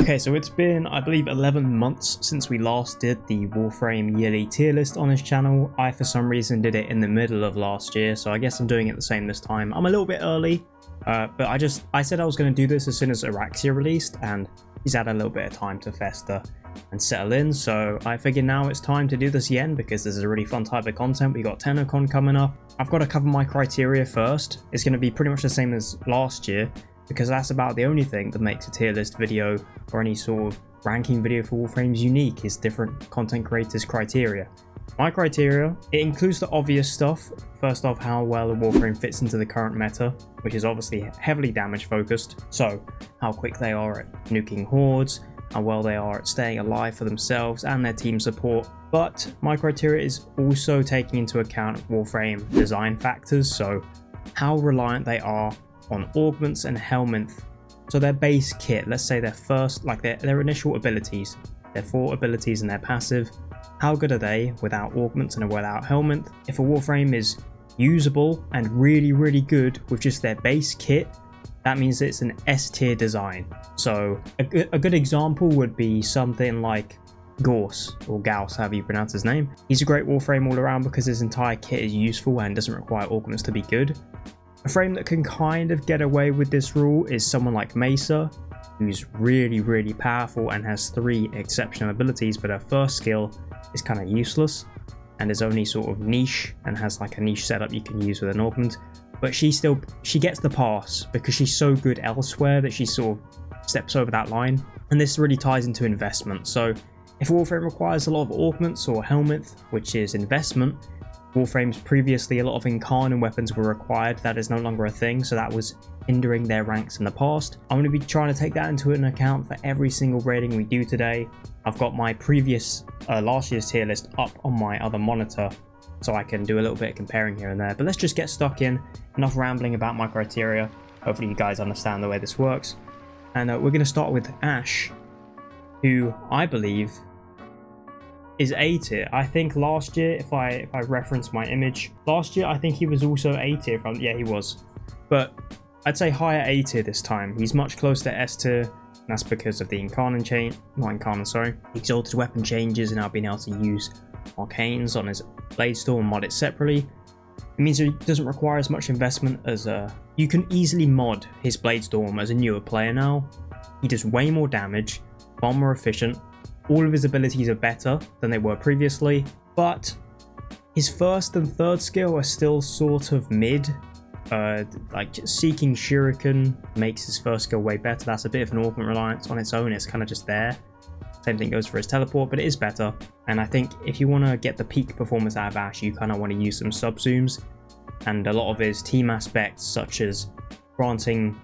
Okay, so it's been, I believe, 11 months since we last did the Warframe yearly tier list on this channel. I, for some reason, did it in the middle of last year, so I guess I'm doing it the same this time. I'm a little bit early, but I said I was going to do this as soon as Araxia released, and he's had a little bit of time to fester and settle in, so I figured now it's time to do this again, because this is a really fun type of content. We got TennoCon coming up. I've got to cover my criteria first. It's going to be pretty much the same as last year, because that's about the only thing that makes a tier list video or any sort of ranking video for Warframes unique, is different content creators' criteria. My criteria, it includes the obvious stuff. First off, how well a Warframe fits into the current meta, which is obviously heavily damage focused. So how quick they are at nuking hordes, how well they are at staying alive for themselves and their team support. But my criteria is also taking into account Warframe design factors, so how reliant they are on augments and helmet. So their base kit, let's say their first, like their initial abilities, their 4 abilities and their passive, how good are they without augments and without helmet? If a Warframe is usable and really good with just their base kit, that means it's an S tier design. So a good example would be something like Gauss, or Gauss, however you pronounce his name. He's a great Warframe all around because his entire kit is useful and doesn't require augments to be good. A frame that can kind of get away with this rule is someone like Mesa, who's really powerful and has 3 exceptional abilities, but her first skill is kind of useless and is only sort of niche and has like a niche setup you can use with an augment. But she gets the pass because she's so good elsewhere that she sort of steps over that line. And this really ties into investment. So if a Warframe requires a lot of augments or helmet, which is investment, Warframes previously, a lot of Incarnate weapons were required. That is no longer a thing, so that was hindering their ranks in the past. I'm going to be trying to take that into an account for every single rating we do today. I've got my previous last year's tier list up on my other monitor, so I can do a little bit of comparing here and there. But let's just get stuck in. Enough rambling about my criteria. Hopefully you guys understand the way this works. And we're going to start with Ash, who I believe is A tier. I think last year, if I reference my image, last year I think he was also A tier. Yeah, he was, but I'd say higher A tier this time. He's much closer to S tier, and that's because of the exalted weapon changes and now being able to use arcanes on his blade storm and mod it separately. It means he doesn't require as much investment as you can easily mod his blade storm as a newer player now. He does way more damage, far more efficient. All of his abilities are better than they were previously, but his first and third skill are still sort of mid. Like Seeking Shuriken makes his first skill way better. That's a bit of an augment reliance on its own. It's kind of just there. Same thing goes for his teleport, but it is better. And I think if you want to get the peak performance out of Ash, you kind of want to use some sub-zooms. And a lot of his team aspects, such as granting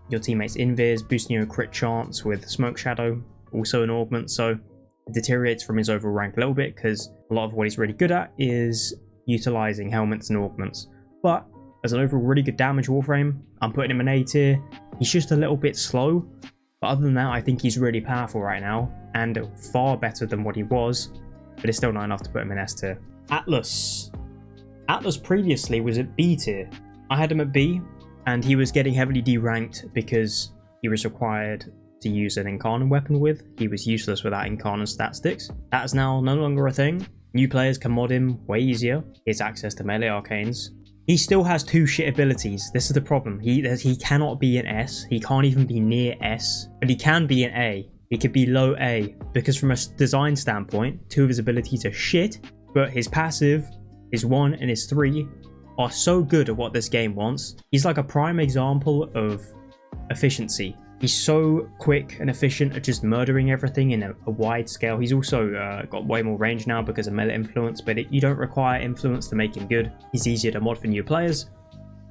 your teammates invis, boosting your crit chance with Smoke Shadow, also an augment, so it deteriorates from his overall rank a little bit because a lot of what he's really good at is utilizing helmets and augments. But as an overall really good damage Warframe, I'm putting him in A tier. He's just a little bit slow, but other than that, I think he's really powerful right now and far better than what he was, but it's still not enough to put him in S tier. Atlas previously was at B tier. I had him at B, and he was getting heavily deranked because he was required to use an Incarnate weapon with. He was useless without Incarnate stat sticks. That is now no longer a thing. New players can mod him way easier. He has access to melee arcanes. He still has 2 shit abilities. This is the problem. He cannot be an S. He can't even be near S, but he can be an A. He could be low A, because from a design standpoint, 2 of his abilities are shit, but his passive, his 1 and his 3 are so good at what this game wants. He's like a prime example of efficiency. He's so quick and efficient at just murdering everything in a wide scale. He's also got way more range now because of melee influence, but you don't require influence to make him good. He's easier to mod for new players.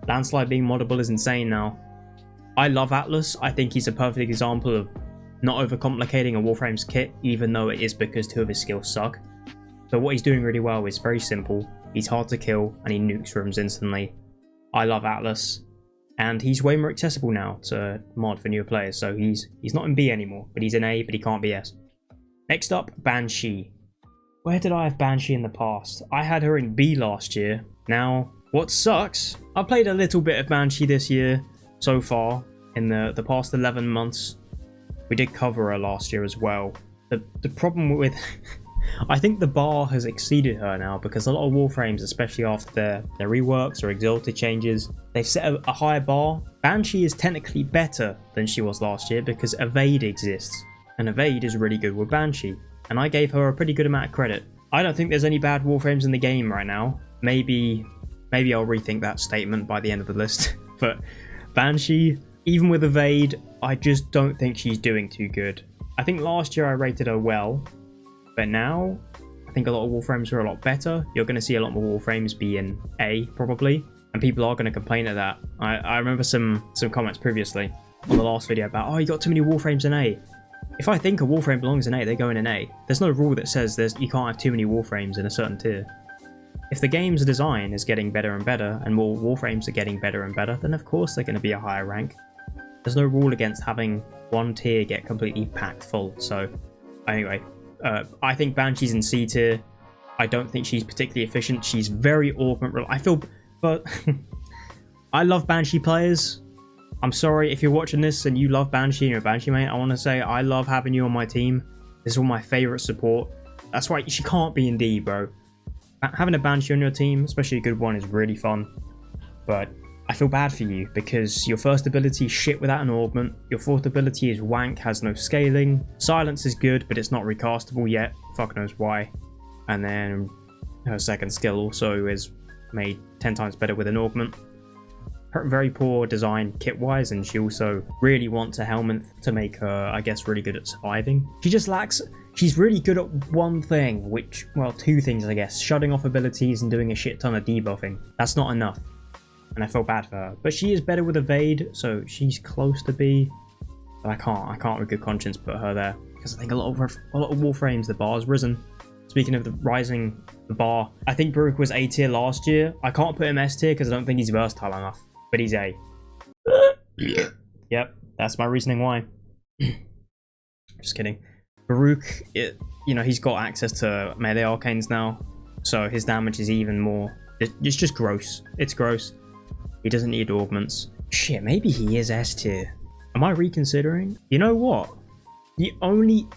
Landslide being moddable is insane now. I love Atlas. I think he's a perfect example of not overcomplicating a Warframe's kit, even though it is because 2 of his skills suck. So what he's doing really well is very simple. He's hard to kill and he nukes rooms instantly. I love Atlas. And he's way more accessible now to mod for newer players, so he's not in B anymore, but he's in A, but he can't be S. Next up, Banshee. Where did I have Banshee in the past? I had her in B last year. Now, what sucks, I played a little bit of Banshee this year so far, in the past 11 months. We did cover her last year as well. The problem with... I think the bar has exceeded her now, because a lot of Warframes, especially after their reworks or exalted changes, they've set a higher bar. Banshee is technically better than she was last year because Evade exists, and Evade is really good with Banshee, and I gave her a pretty good amount of credit. I don't think there's any bad Warframes in the game right now. Maybe I'll rethink that statement by the end of the list. But Banshee, even with Evade, I just don't think she's doing too good. I think last year I rated her well, but now I think a lot of Warframes are a lot better. You're going to see a lot more Warframes be in A, probably, and people are going to complain at that. I remember some comments previously on the last video about, oh, you got too many Warframes in A. If I think a Warframe belongs in A, they go in an A. There's no rule that says you can't have too many Warframes in a certain tier. If the game's design is getting better and better, and more Warframes are getting better and better, then of course they're going to be a higher rank. There's no rule against having one tier get completely packed full. So anyway, I think Banshee's in C tier. I don't think she's particularly efficient. She's very augment. But I love Banshee players. I'm sorry if you're watching this and you love Banshee and you're a Banshee mate. I want to say I love having you on my team. This is one of my favorite support. That's why she can't be in D, bro. Having a Banshee on your team, especially a good one, is really fun. But I feel bad for you because your first ability is shit without an augment. Your fourth ability is wank, has no scaling. Silence is good, but it's not recastable yet. Fuck knows why. And then her second skill also is made 10 times better with an augment. Very poor design kit-wise, and she also really wants a helmet to make her, I guess, really good at surviving. She just lacks... She's really good at one thing, which... Well, two things, I guess. Shutting off abilities and doing a shit ton of debuffing. That's not enough. And I feel bad for her. But she is better with Evade, so she's close to B. But I can't with good conscience put her there. Because I think a lot of Warframes, the bar has risen. Speaking of the rising the bar, I think Baruuk was A tier last year. I can't put him S tier because I don't think he's versatile enough. But he's A. Yep, that's my reasoning why. Just kidding. Baruuk, you know, he's got access to melee arcanes now, so his damage is even more... It's just gross. It's gross. He doesn't need augments. Shit, maybe he is S tier. Am I reconsidering? You know what? The only...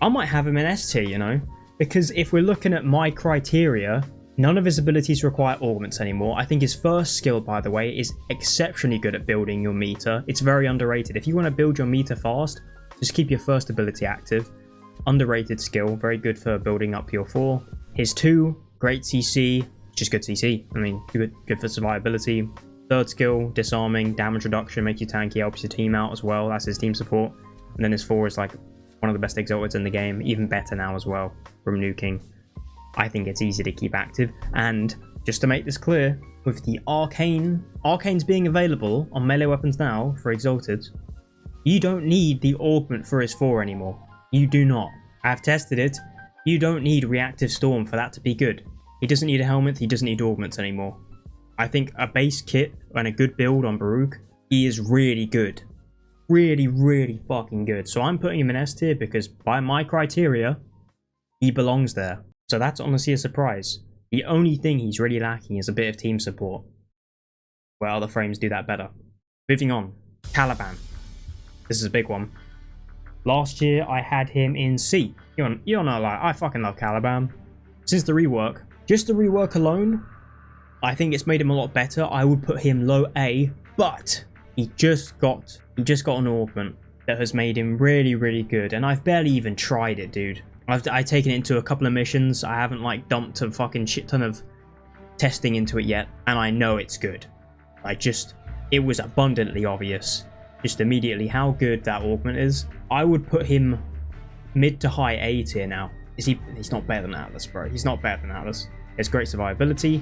I might have him in S tier, you know? Because if we're looking at my criteria... None of his abilities require augments anymore. I think his first skill, by the way, is exceptionally good at building your meter. It's very underrated. If you want to build your meter fast, just keep your first ability active. Underrated skill, very good for building up your 4. His 2, great CC, just good CC. I mean, good for survivability. Third skill, disarming, damage reduction, make you tanky, helps your team out as well. That's his team support. And then his 4 is like one of the best exalteds in the game, even better now as well from nuking. I think it's easy to keep active, and just to make this clear, with the arcanes being available on melee weapons now for exalted, you don't need the augment for his 4 anymore. You do not. I've tested it. You don't need reactive storm for that to be good. He doesn't need a helmet, he doesn't need augments anymore. I think a base kit and a good build on Baruuk, he is really good. Really, really fucking good. So I'm putting him in S tier because by my criteria, he belongs there. So that's honestly a surprise. The only thing he's really lacking is a bit of team support. Well, the frames do that better. Moving on. Caliban. This is a big one. Last year, I had him in C. You don't know, like, I fucking love Caliban. Since the rework, just the rework alone, I think it's made him a lot better. I would put him low A, but he just got an augment that has made him really, really good. And I've barely even tried it, dude. I've taken it into a couple of missions. I haven't like dumped a fucking shit ton of testing into it yet, and I know it's good. It was abundantly obvious, just immediately how good that augment is. I would put him mid to high A tier now. He's not better than Atlas, bro. He's not better than Atlas. He has great survivability,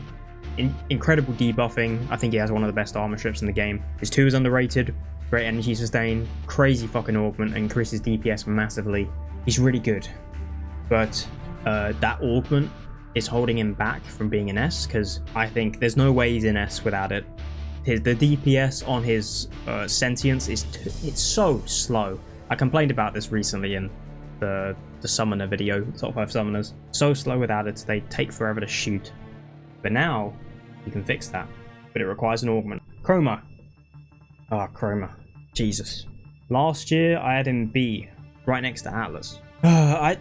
incredible debuffing. I think he has one of the best armor strips in the game. His 2 is underrated. Great energy sustain, crazy fucking augment, increases DPS massively. He's really good. But that augment is holding him back from being an S, because I think there's no way he's in S without it. The DPS on his sentience it's so slow. I complained about this recently in the summoner video, top 5 summoners. So slow without it, they take forever to shoot. But now you can fix that, but it requires an augment. Chroma. Ah, Chroma. Jesus. Last year, I had him B, right next to Atlas. I'm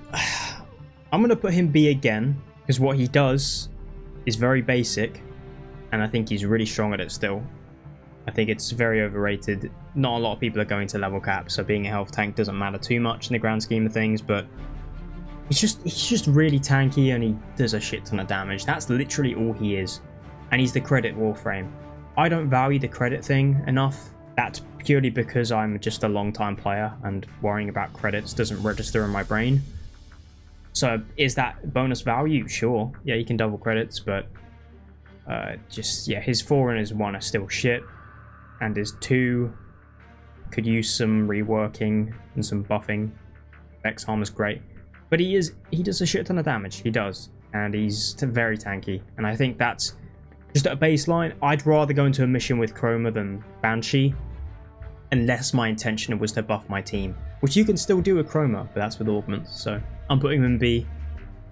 going to put him B again, because what he does is very basic, and I think he's really strong at it still. I think it's very overrated. Not a lot of people are going to level cap, so being a health tank doesn't matter too much in the grand scheme of things, but he's just really tanky, and he does a shit ton of damage. That's literally all he is. And he's the credit Warframe. I don't value the credit thing enough. That's purely because I'm just a long time player, and worrying about credits doesn't register in my brain. So is that bonus value? Sure. Yeah, you can double credits, but yeah, his 4 and his 1 are still shit. And his 2 could use some reworking and some buffing. X armor's great. But he does a shit ton of damage. He does. And he's very tanky. And I think that's just at a baseline. I'd rather go into a mission with Chroma than Banshee, unless my intention was to buff my team, which you can still do with Chroma, but that's with augments. So I'm putting him in B.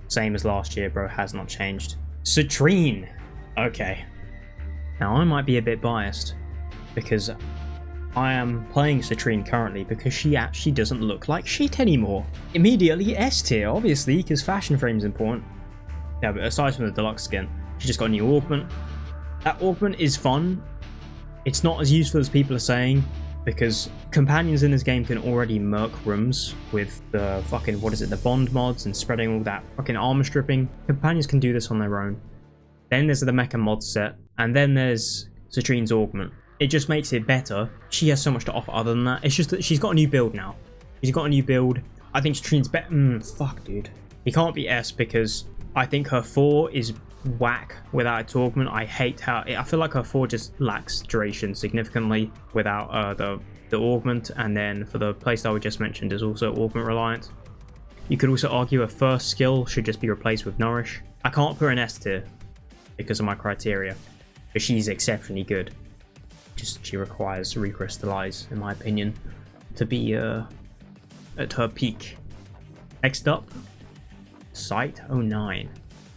Same as last year, bro. Has not changed. Citrine. Okay. Now I might be a bit biased because I am playing Citrine currently because she actually doesn't look like shit anymore. Immediately S tier, obviously, because fashion frame's important. Yeah, but aside from the deluxe skin, she just got a new augment. That augment is fun. It's not as useful as people are saying, because companions in this game can already murk rooms with the fucking, what is it, the bond mods and spreading all that fucking armor stripping. Companions can do this on their own. Then there's the mecha mod set, and then there's Citrine's augment. It just makes it better. She has so much to offer other than that. It's just that she's got a new build now. She's got a new build. I think Citrine's better. Fuck, dude. He can't be S because I think her 4 is whack without its augment. I hate how I feel like her 4 just lacks duration significantly without the augment. And then for the playstyle we just mentioned is also augment reliant. You could also argue her first skill should just be replaced with Nourish. I can't put her in S tier because of my criteria, but she's exceptionally good. Just she requires recrystallize, in my opinion, to be at her peak. Next up, Cyte 09.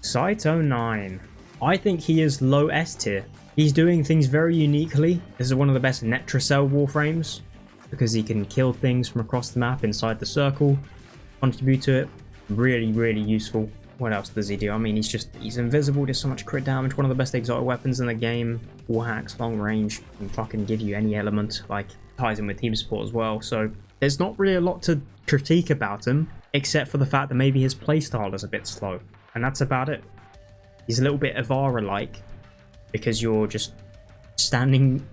Cyte 09. I think he is low S tier. He's doing things very uniquely. This is one of the best Netracell Warframes because he can kill things from across the map inside the circle, contribute to it. Really, really useful. What else does he do? I mean, he's invisible, does so much crit damage, one of the best exotic weapons in the game, wall hacks, long range, can fucking give you any element, like, ties in with team support as well. So there's not really a lot to critique about him, except for the fact that maybe his playstyle is a bit slow. And that's about it. He's a little bit Ivara-like, because you're just standing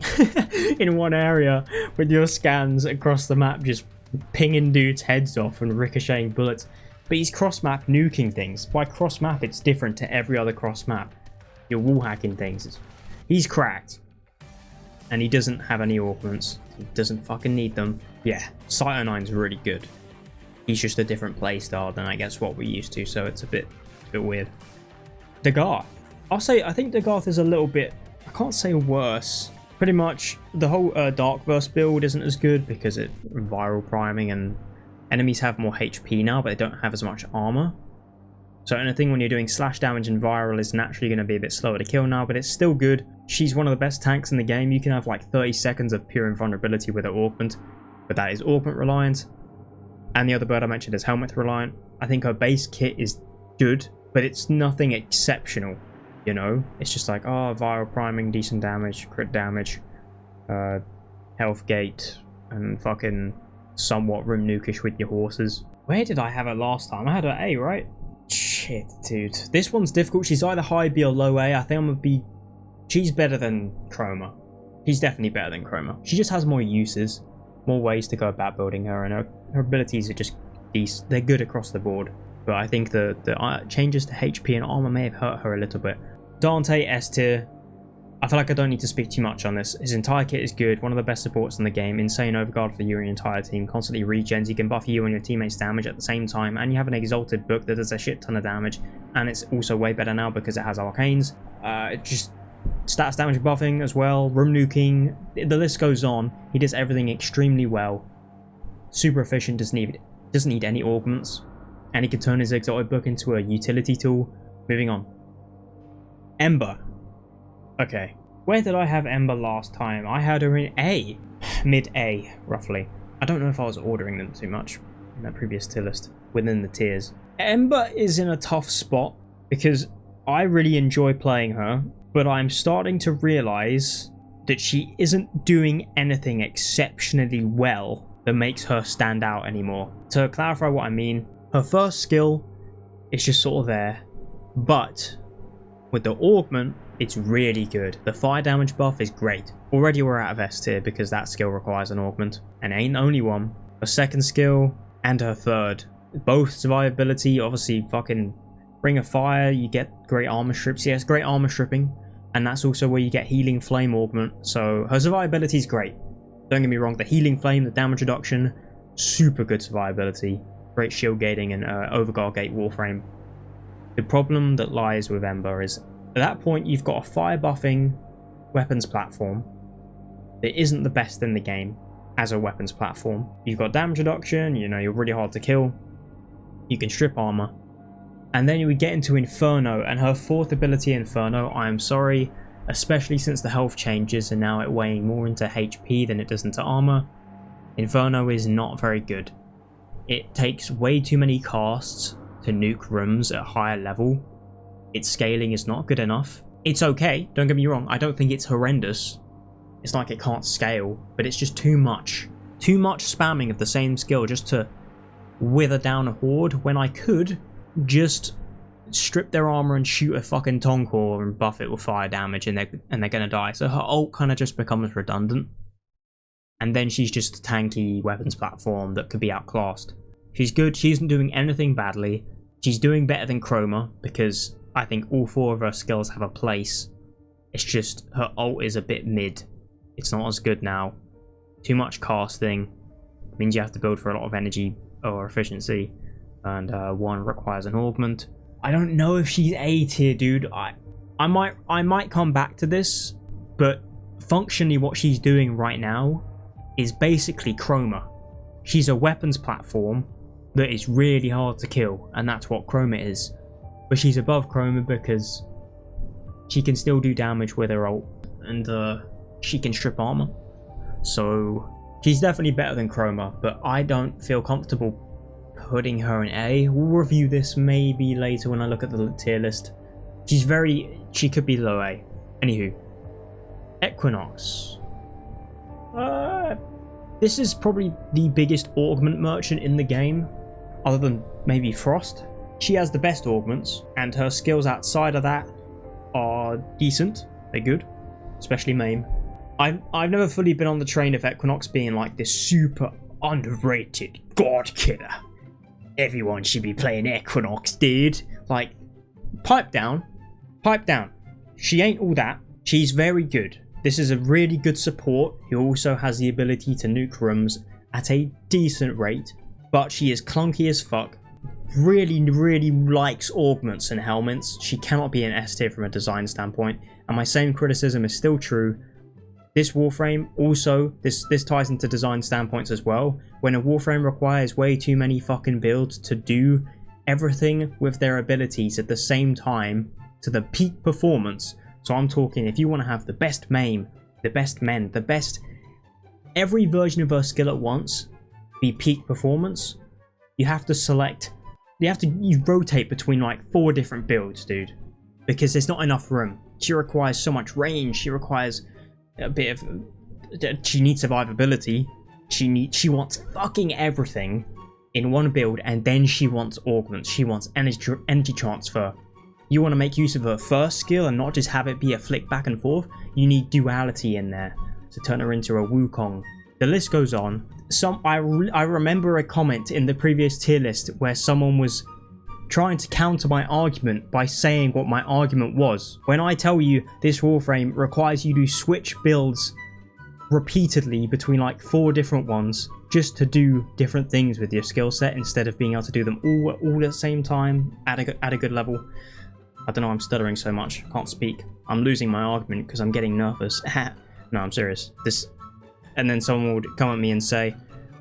in one area with your scans across the map, just pinging dudes' heads off and ricocheting bullets. But he's cross-map nuking things. By cross-map, it's different to every other cross-map. You're wall-hacking things. He's cracked. And he doesn't have any augments. He doesn't fucking need them. Yeah, Cyte 09's really good. He's just a different playstyle than I guess what we're used to, so it's a bit weird. Dagath. I think Dagath is a little bit, I can't say worse. Pretty much, the whole Darkverse build isn't as good because it's viral priming and enemies have more HP now, but they don't have as much armor. So anything when you're doing slash damage and viral is naturally going to be a bit slower to kill now, but it's still good. She's one of the best tanks in the game. You can have like 30 seconds of pure invulnerability with her augment, but that is augment reliant. And the other bird I mentioned is helmet reliant. I think her base kit is good, but it's nothing exceptional, you know? It's just like, oh, viral priming, decent damage, crit damage, health gate, and fucking somewhat room nukish with your horses. Where did I have her last time? I had her A, right? Shit, dude. This one's difficult. She's either high B or low A. I think I'm gonna be... She's better than Chroma. She's definitely better than Chroma. She just has more uses, more ways to go about building her, and her abilities are just decent. They're good across the board. But I think the changes to HP and armor may have hurt her a little bit. Dante, S tier. I feel like I don't need to speak too much on this. His entire kit is good, one of the best supports in the game, insane overguard for you and your entire team, constantly regens, you can buff you and your teammates damage at the same time, and you have an exalted book that does a shit ton of damage, and it's also way better now because it has arcanes. Just stats damage buffing as well, room nuking, the list goes on. He does everything extremely well, super efficient, doesn't need any augments, and he can turn his exalted book into a utility tool. Moving on. Ember. Okay, where did I have Ember last time? I had her in A. Mid-A, roughly. I don't know if I was ordering them too much in that previous tier list within the tiers. Ember is in a tough spot because I really enjoy playing her, but I'm starting to realize that she isn't doing anything exceptionally well that makes her stand out anymore. To clarify what I mean, her first skill is just sort of there, but with the augment, it's really good. The fire damage buff is great. Already we're out of S tier because that skill requires an augment, and ain't the only one. Her second skill and her third, both survivability. Obviously, fucking Ring of Fire, you get great armor strips. Yes, great armor stripping, and that's also where you get healing flame augment. So her survivability is great. Don't get me wrong, the healing flame, the damage reduction, super good survivability. Great shield gating and overguard gate Warframe. The problem that lies with Ember is at that point you've got a fire buffing weapons platform that isn't the best in the game as a weapons platform. You've got damage reduction, you know, you're really hard to kill. You can strip armor. And then you would get into Inferno, and her fourth ability Inferno, I am sorry, especially since the health changes and now it weighing more into HP than it does into armor. Inferno is not very good. It takes way too many casts to nuke rooms at a higher level. Its scaling is not good enough. It's okay, don't get me wrong, I don't think it's horrendous. It's like it can't scale, but it's just too much. Too much spamming of the same skill just to wither down a horde when I could just strip their armor and shoot a fucking Tonkor and buff it with fire damage and they're gonna die. So her ult kind of just becomes redundant. And then she's just a tanky weapons platform that could be outclassed. She's good, she isn't doing anything badly. She's doing better than Chroma because I think all four of her skills have a place. It's just her ult is a bit mid. It's not as good now. Too much casting means you have to build for a lot of energy or efficiency, and one requires an augment. I don't know if she's A tier, dude. I might come back to this, but functionally what she's doing right now is basically Chroma. She's a weapons platform that is really hard to kill, and that's what Chroma is. But she's above Chroma because she can still do damage with her ult, and she can strip armor. So she's definitely better than Chroma, but I don't feel comfortable putting her in A. We'll review this maybe later when I look at the tier list. She could be low A. Anywho, Equinox. This is probably the biggest augment merchant in the game, other than maybe Frost. She has the best augments, and her skills outside of that are decent. They're good, especially Maim. I've never fully been on the train of Equinox being like this super underrated god killer. Everyone should be playing Equinox, dude. Like, pipe down. Pipe down. She ain't all that. She's very good. This is a really good support who also has the ability to nuke rooms at a decent rate, but she is clunky as fuck. Really likes augments and helmets. She cannot be an S tier from a design standpoint, and my same criticism is still true. This Warframe also, this ties into design standpoints as well. When a Warframe requires way too many fucking builds to do everything with their abilities at the same time to the peak performance. So I'm talking, if you want to have the best Maim, the best Men, the best every version of her skill at once be peak performance, you have to select, you rotate between like 4 different builds, dude. Because there's not enough room. She requires so much range, she requires a bit of, she needs survivability, she wants fucking everything in one build, and then she wants augments, she wants energy transfer. You want to make use of her first skill and not just have it be a flick back and forth. You need duality in there to turn her into a Wukong. The list goes on. I remember a comment in the previous tier list where someone was trying to counter my argument by saying what my argument was. When I tell you this Warframe requires you to switch builds repeatedly between like 4 different ones just to do different things with your skill set instead of being able to do them all at the same time at a good level. I don't know, I'm stuttering so much, I can't speak. I'm losing my argument because I'm getting nervous. No, I'm serious. And then someone would come at me and say,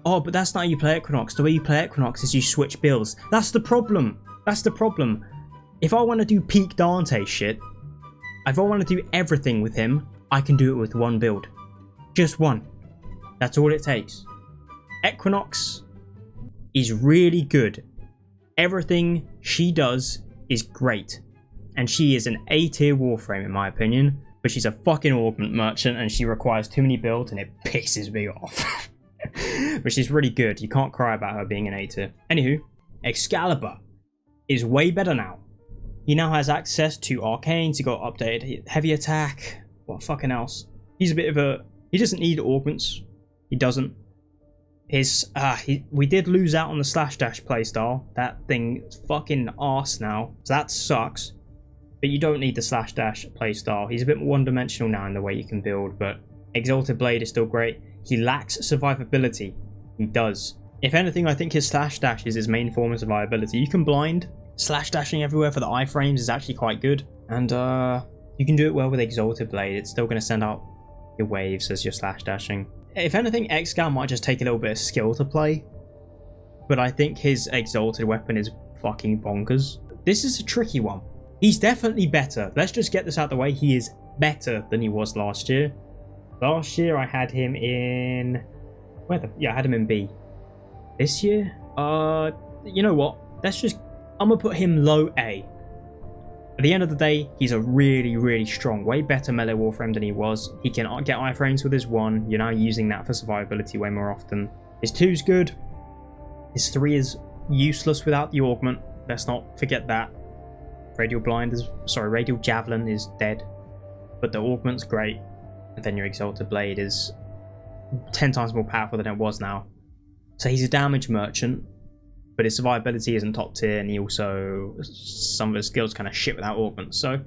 oh, but that's not how you play Equinox. The way you play Equinox is you switch builds. That's the problem. That's the problem. If I want to do peak Dante shit, if I want to do everything with him, I can do it with one build. Just one. That's all it takes. Equinox is really good. Everything she does is great. And she is an A-tier Warframe in my opinion. But she's a fucking augment merchant and she requires too many builds and it pisses me off. But she's really good. You can't cry about her being an A-tier. Anywho, Excalibur is way better now. He now has access to arcanes. He got updated heavy attack. What fucking else? He's a bit of a... He doesn't need augments. He doesn't. We did lose out on the slash dash playstyle. That thing is fucking arse now. So that sucks. But you don't need the slash dash playstyle. He's a bit more one-dimensional now in the way you can build. But Exalted Blade is still great. He lacks survivability. He does. If anything, I think his slash dash is his main form of survivability. You can blind. Slash dashing everywhere for the iframes is actually quite good. And you can do it well with Exalted Blade. It's still going to send out your waves as you're slash dashing. If anything, Excal might just take a little bit of skill to play. But I think his Exalted weapon is fucking bonkers. This is a tricky one. He's definitely better. Let's just get this out of the way. He is better than he was last year. Last year I had him in... I had him in B. This year? You know what? I'm going to put him low A. At the end of the day, he's a really, really strong, way better melee Warframe than he was. He can get iframes with his 1. You're now using that for survivability way more often. His 2's good. His 3 is useless without the augment. Let's not forget that. Radial Javelin is dead. But the augment's great. And then your Exalted Blade is 10 times more powerful than it was now. So he's a damage merchant. But his survivability isn't top tier, and he also, some of his skills kind of shit without augments. So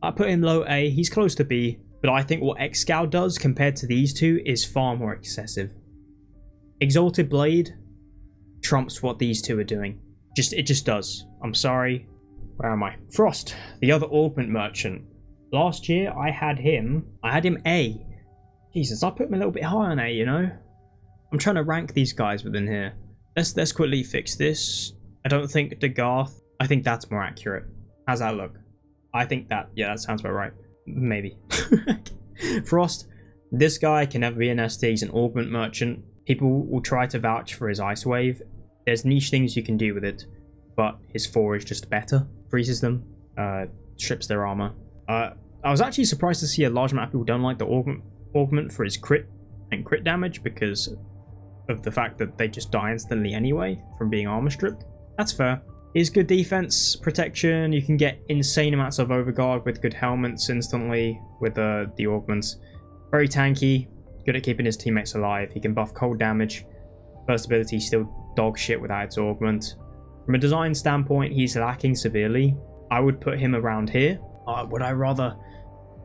I put him low A. He's close to B, but I think what Excal does compared to these two is far more excessive. Exalted Blade trumps what these two are doing. It just does. I'm sorry. Where am I? Frost, the other augment merchant. Last year I had him A. Jesus, I put him a little bit high on A, you know? I'm trying to rank these guys within here. Let's quickly fix this. I don't think Dagath. I think that's more accurate. How's that look? I think that, yeah, that sounds about right. Maybe. Frost, this guy can never be an ST. He's an augment merchant. People will try to vouch for his Ice Wave. There's niche things you can do with it, but his 4 is just better. Freezes them, strips their armor. I was actually surprised to see a large amount of people don't like the augment for his crit and crit damage because of the fact that they just die instantly anyway from being armor stripped. That's fair. He's good defense, protection. You can get insane amounts of overguard with good helmets instantly with the augments. Very tanky, good at keeping his teammates alive. He can buff cold damage. Burst ability still dog shit without its augment. From a design standpoint, he's lacking severely. I would put him around here. Would I rather...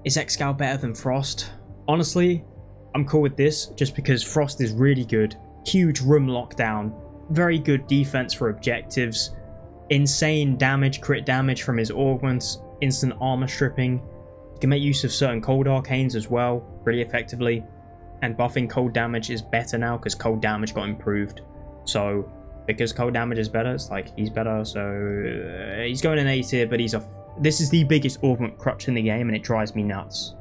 Is Excal better than Frost? Honestly, I'm cool with this just because Frost is really good. Huge room lockdown, very good defense for objectives, insane damage, crit damage from his augments, instant armor stripping. You can make use of certain cold arcanes as well, really effectively. And buffing cold damage is better now because cold damage got improved. So because cold damage is better, it's like he's better. So he's going in A tier, but this is the biggest augment crutch in the game, and it drives me nuts.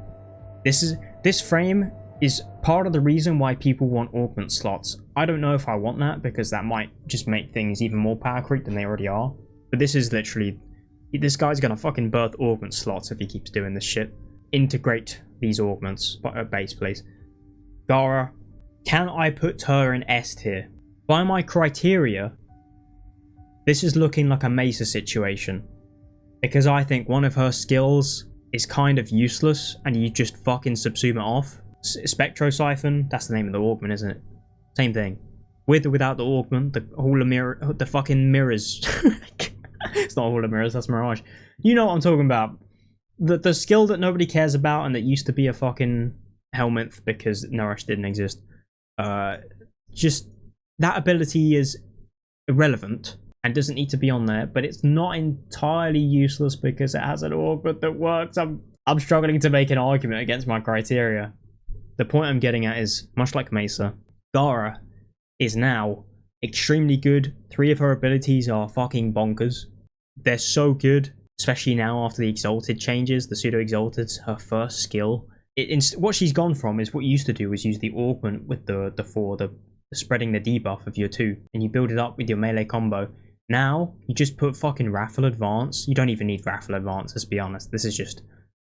This frame is part of the reason why people want augment slots. I don't know if I want that because that might just make things even more power creep than they already are. But this is literally, this guy's gonna fucking birth augment slots if he keeps doing this shit. Integrate these augments, base please. Gara, can I put her in S tier? By my criteria, this is looking like a Mesa situation. Because I think one of her skills is kind of useless and you just fucking subsume it off. Spectro Siphon, that's the name of the augment, isn't it? Same thing. With or without the augment, the fucking mirrors. It's not Hall of Mirrors, that's Mirage. You know what I'm talking about. The skill that nobody cares about and that used to be a fucking helmet because Nourish didn't exist. Just that ability is irrelevant and doesn't need to be on there, but it's not entirely useless because it has an augment that works. I'm struggling to make an argument against my criteria. The point I'm getting at is, much like Mesa, Gara is now extremely good. 3 of her abilities are fucking bonkers. They're so good, especially now after the Exalted changes, the Pseudo-Exalted's her first skill. What she's gone from is what you used to do was use the augment with the 4, the spreading the debuff of your 2, and you build it up with your melee combo. Now, you just put fucking Raffle Advance. You don't even need Raffle Advance, let's be honest. This is just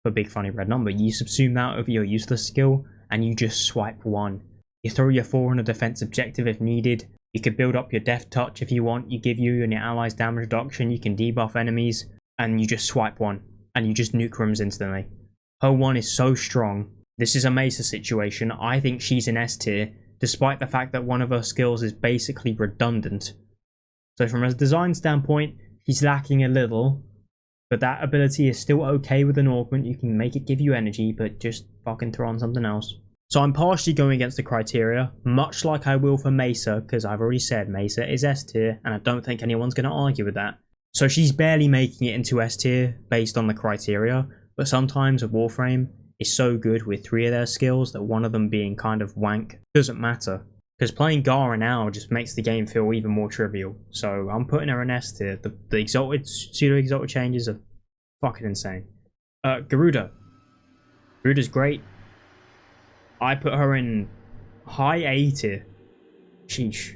a big funny red number. You subsume that over your useless skill, and you just swipe 1. You throw your 4 on a defense objective if needed. You could build up your Death Touch if you want. You give you and your allies damage reduction. You can debuff enemies, and you just swipe 1, and you just nuke rooms instantly. Her 1 is so strong. This is a Mesa situation. I think she's in S tier, despite the fact that one of her skills is basically redundant. So from a design standpoint, she's lacking a little, but that ability is still okay with an augment. You can make it give you energy, but just fucking throw on something else. So I'm partially going against the criteria, much like I will for Mesa, because I've already said Mesa is S tier, and I don't think anyone's going to argue with that. So she's barely making it into S tier based on the criteria, but sometimes a Warframe is so good with 3 of their skills that one of them being kind of wank doesn't matter. Because playing Gara now just makes the game feel even more trivial. So I'm putting her in S tier. The exalted, pseudo-exalted changes are fucking insane. Garuda. Garuda's great. I put her in high A tier. Sheesh.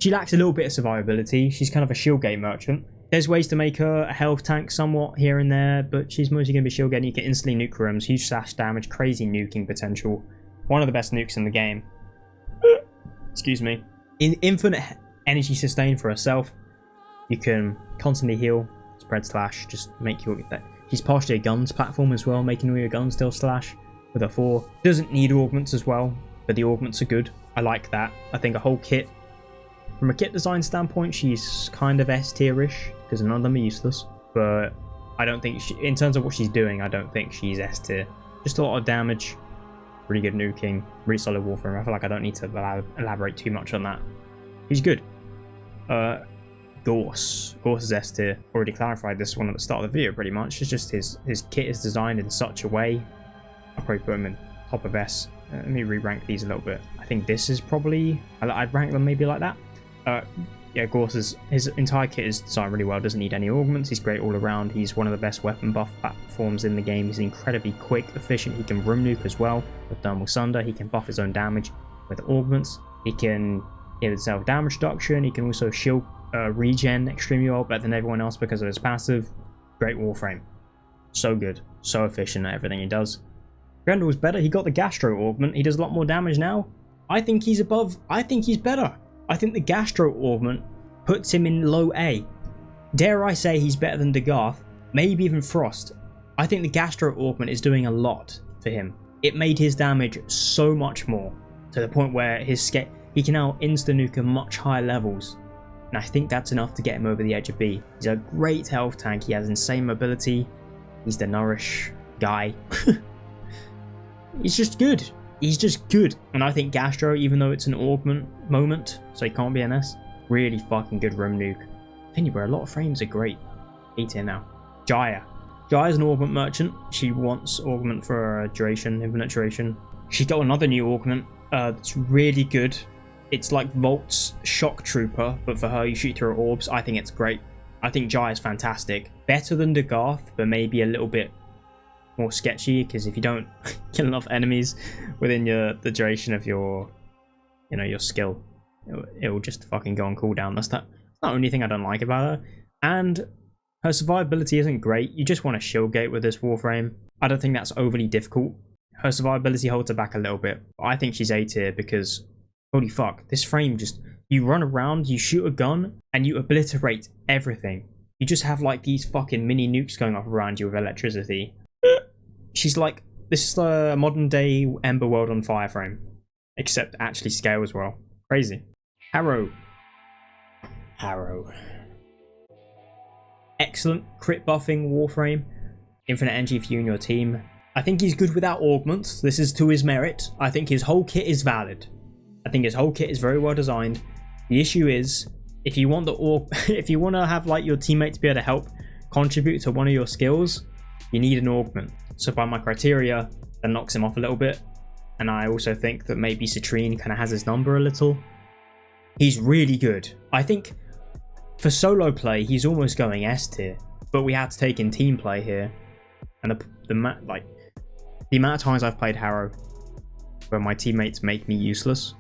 She lacks a little bit of survivability. She's kind of a shield gate merchant. There's ways to make her a health tank somewhat here and there, but she's mostly going to be shield gate. You can instantly nuke rooms, huge slash damage, crazy nuking potential. One of the best nukes in the game. Excuse me. Infinite energy sustain for herself. You can constantly heal, spread slash, just make your... She's partially a guns platform as well, making all your guns still slash with her 4. Doesn't need augments as well, but the augments are good. I like that. I think a whole kit, from a kit design standpoint, she's kind of S tier-ish, because none of them are useless. But I don't think, in terms of what she's doing, I don't think she's S tier. Just a lot of damage. Really good nuking, really solid Warframe. I feel like I don't need to elaborate too much on that. He's good. Gauss. Gauss is S tier. Already clarified this one at the start of the video pretty much. It's just his kit is designed in such a way. I'll probably put him in top of S. Let me re-rank these a little bit. I think this is probably... I'd rank them maybe like that. Yeah, Gauss his entire kit is designed really well. Doesn't need any augments. He's great all around. He's one of the best weapon buff platforms in the game. He's incredibly quick, efficient. He can room nuke as well with thermal sunder. He can buff his own damage with augments. He can give himself damage reduction. He can also shield regen extremely well, better than everyone else because of his passive. Great Warframe. So good. So efficient at everything he does. Grendel's better. He got the Gastro augment. He does a lot more damage now. I think he's above. I think he's better. I think the Gastro augment puts him in low A. Dare I say he's better than Dagath, maybe even Frost. I think the Gastro augment is doing a lot for him. It made his damage so much more, to the point where he can now insta-nuke at much higher levels. And I think that's enough to get him over the edge of B. He's a great health tank, he has insane mobility, he's the nourish guy. He's just good. He's just good. And I think Gastro, even though it's an augment moment, so he can't be an S, really fucking good room nuke. Anyway, a lot of frames are great. 8 here now. Gyre. Gyre's an augment merchant. She wants augment for duration, infinite duration. She got another new augment that's really good. It's like Volt's Shock Trooper, but for her you shoot through orbs. I think it's great. I think Gyre's fantastic. Better than Dagath, but maybe a little bit more sketchy, because if you don't kill enough enemies within the duration of your skill, it will just fucking go on cooldown. That's the only thing I don't like about her. And her survivability isn't great. You just want to shield gate with this Warframe. I don't think that's overly difficult. Her survivability holds her back a little bit. I think she's A tier because holy fuck, this frame just, you run around, you shoot a gun, and you obliterate everything. You just have like these fucking mini nukes going off around you with electricity. She's like, this is the modern day Ember World on Fire frame, except actually scale as well. Crazy. Harrow. Excellent crit buffing Warframe. Infinite energy for you and your team. I think he's good without augments. This is to his merit. I think his whole kit is valid. I think his whole kit is very well designed. The issue is, if you want if you want to have like your teammates be able to help contribute to one of your skills, you need an augment. So by my criteria, that knocks him off a little bit. And I also think that maybe Citrine kind of has his number a little. He's really good. I think for solo play, he's almost going S tier. But we had to take in team play here. And the amount of times I've played Harrow where my teammates make me useless,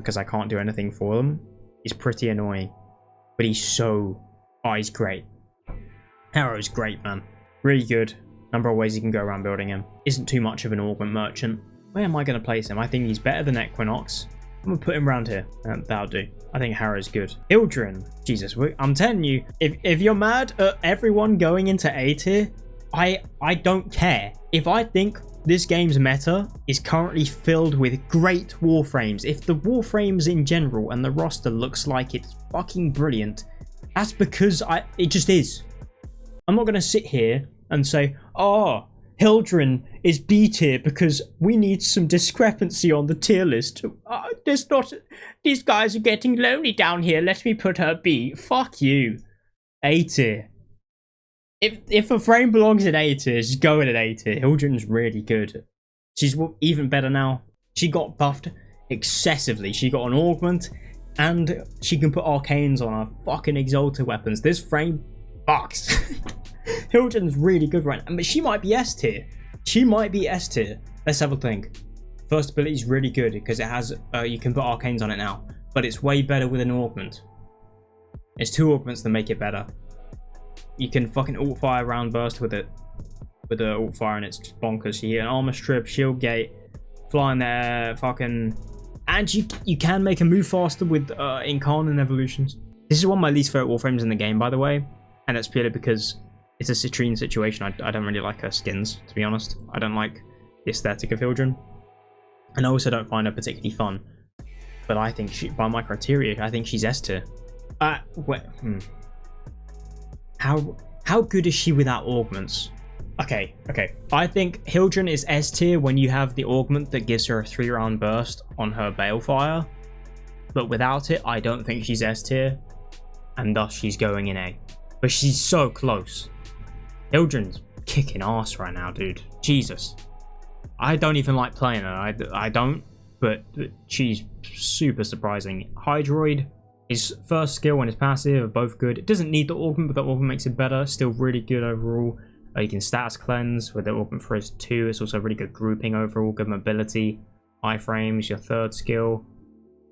because I can't do anything for them is pretty annoying. But he's so... Oh, he's great. Harrow's great, man. Really good. Number of ways you can go around building him. Isn't too much of an augment merchant. Where am I going to place him? I think he's better than Equinox. I'm going to put him around here. That'll do. I think Harrow's good. Hildryn. Jesus, I'm telling you, if you're mad at everyone going into A tier, I don't care. If I think this game's meta is currently filled with great Warframes, if the Warframes in general and the roster looks like it's fucking brilliant, that's because it just is. I'm not going to sit here and say, oh, Hildryn is B tier because we need some discrepancy on the tier list. These guys are getting lonely down here. Let me put her B. Fuck you. A tier. If a frame belongs in A tier, just go in at A tier. Hildryn's really good. She's even better now. She got buffed excessively. She got an augment and she can put arcanes on her fucking exalted weapons. This frame fucks. Hildryn's really good right now, but she might be S tier. She might be S tier. Let's have a think. First ability is really good because it has you can put arcanes on it now, but it's way better with an augment. It's 2 augments that make it better. You can fucking ult fire round burst with it, with the ult fire, and it's just bonkers. You get an armor strip, shield gate, flying there, fucking, and you can make a move faster with Incarnate evolutions. This is one of my least favorite Warframes in the game, by the way, and that's purely because it's a Citrine situation. I don't really like her skins, to be honest. I don't like the aesthetic of Hildryn, and I also don't find her particularly fun. But I think by my criteria, I think she's S tier. How good is she without augments? Okay. I think Hildryn is S tier when you have the augment that gives her a 3-round burst on her balefire. But without it, I don't think she's S tier, and thus she's going in A. But she's so close. Hildryn's kicking ass right now, dude. Jesus. I don't even like playing her. I don't, but she's super surprising. Hydroid, his first skill and his passive are both good. It doesn't need the augment, but the augment makes it better. Still really good overall. You can status cleanse with the augment for his 2. It's also really good grouping overall, good mobility. Iframes, your 3rd skill.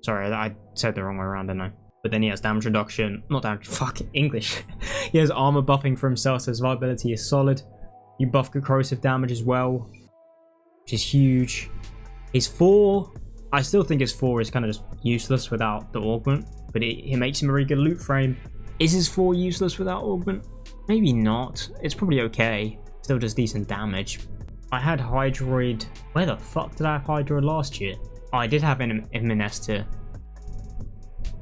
Sorry, I said the wrong way around, didn't I? But then he has damage reduction. Not damage, fuck English. He has armor buffing for himself, so his viability is solid. You buff corrosive damage as well, which is huge. His 4, I still think his 4 is kind of just useless without the augment, but it makes him a really good loot frame. Is his 4 useless without augment? Maybe not. It's probably okay. Still does decent damage. I had Hydroid. Where the fuck did I have Hydroid last year? Oh, I did have him in S tier.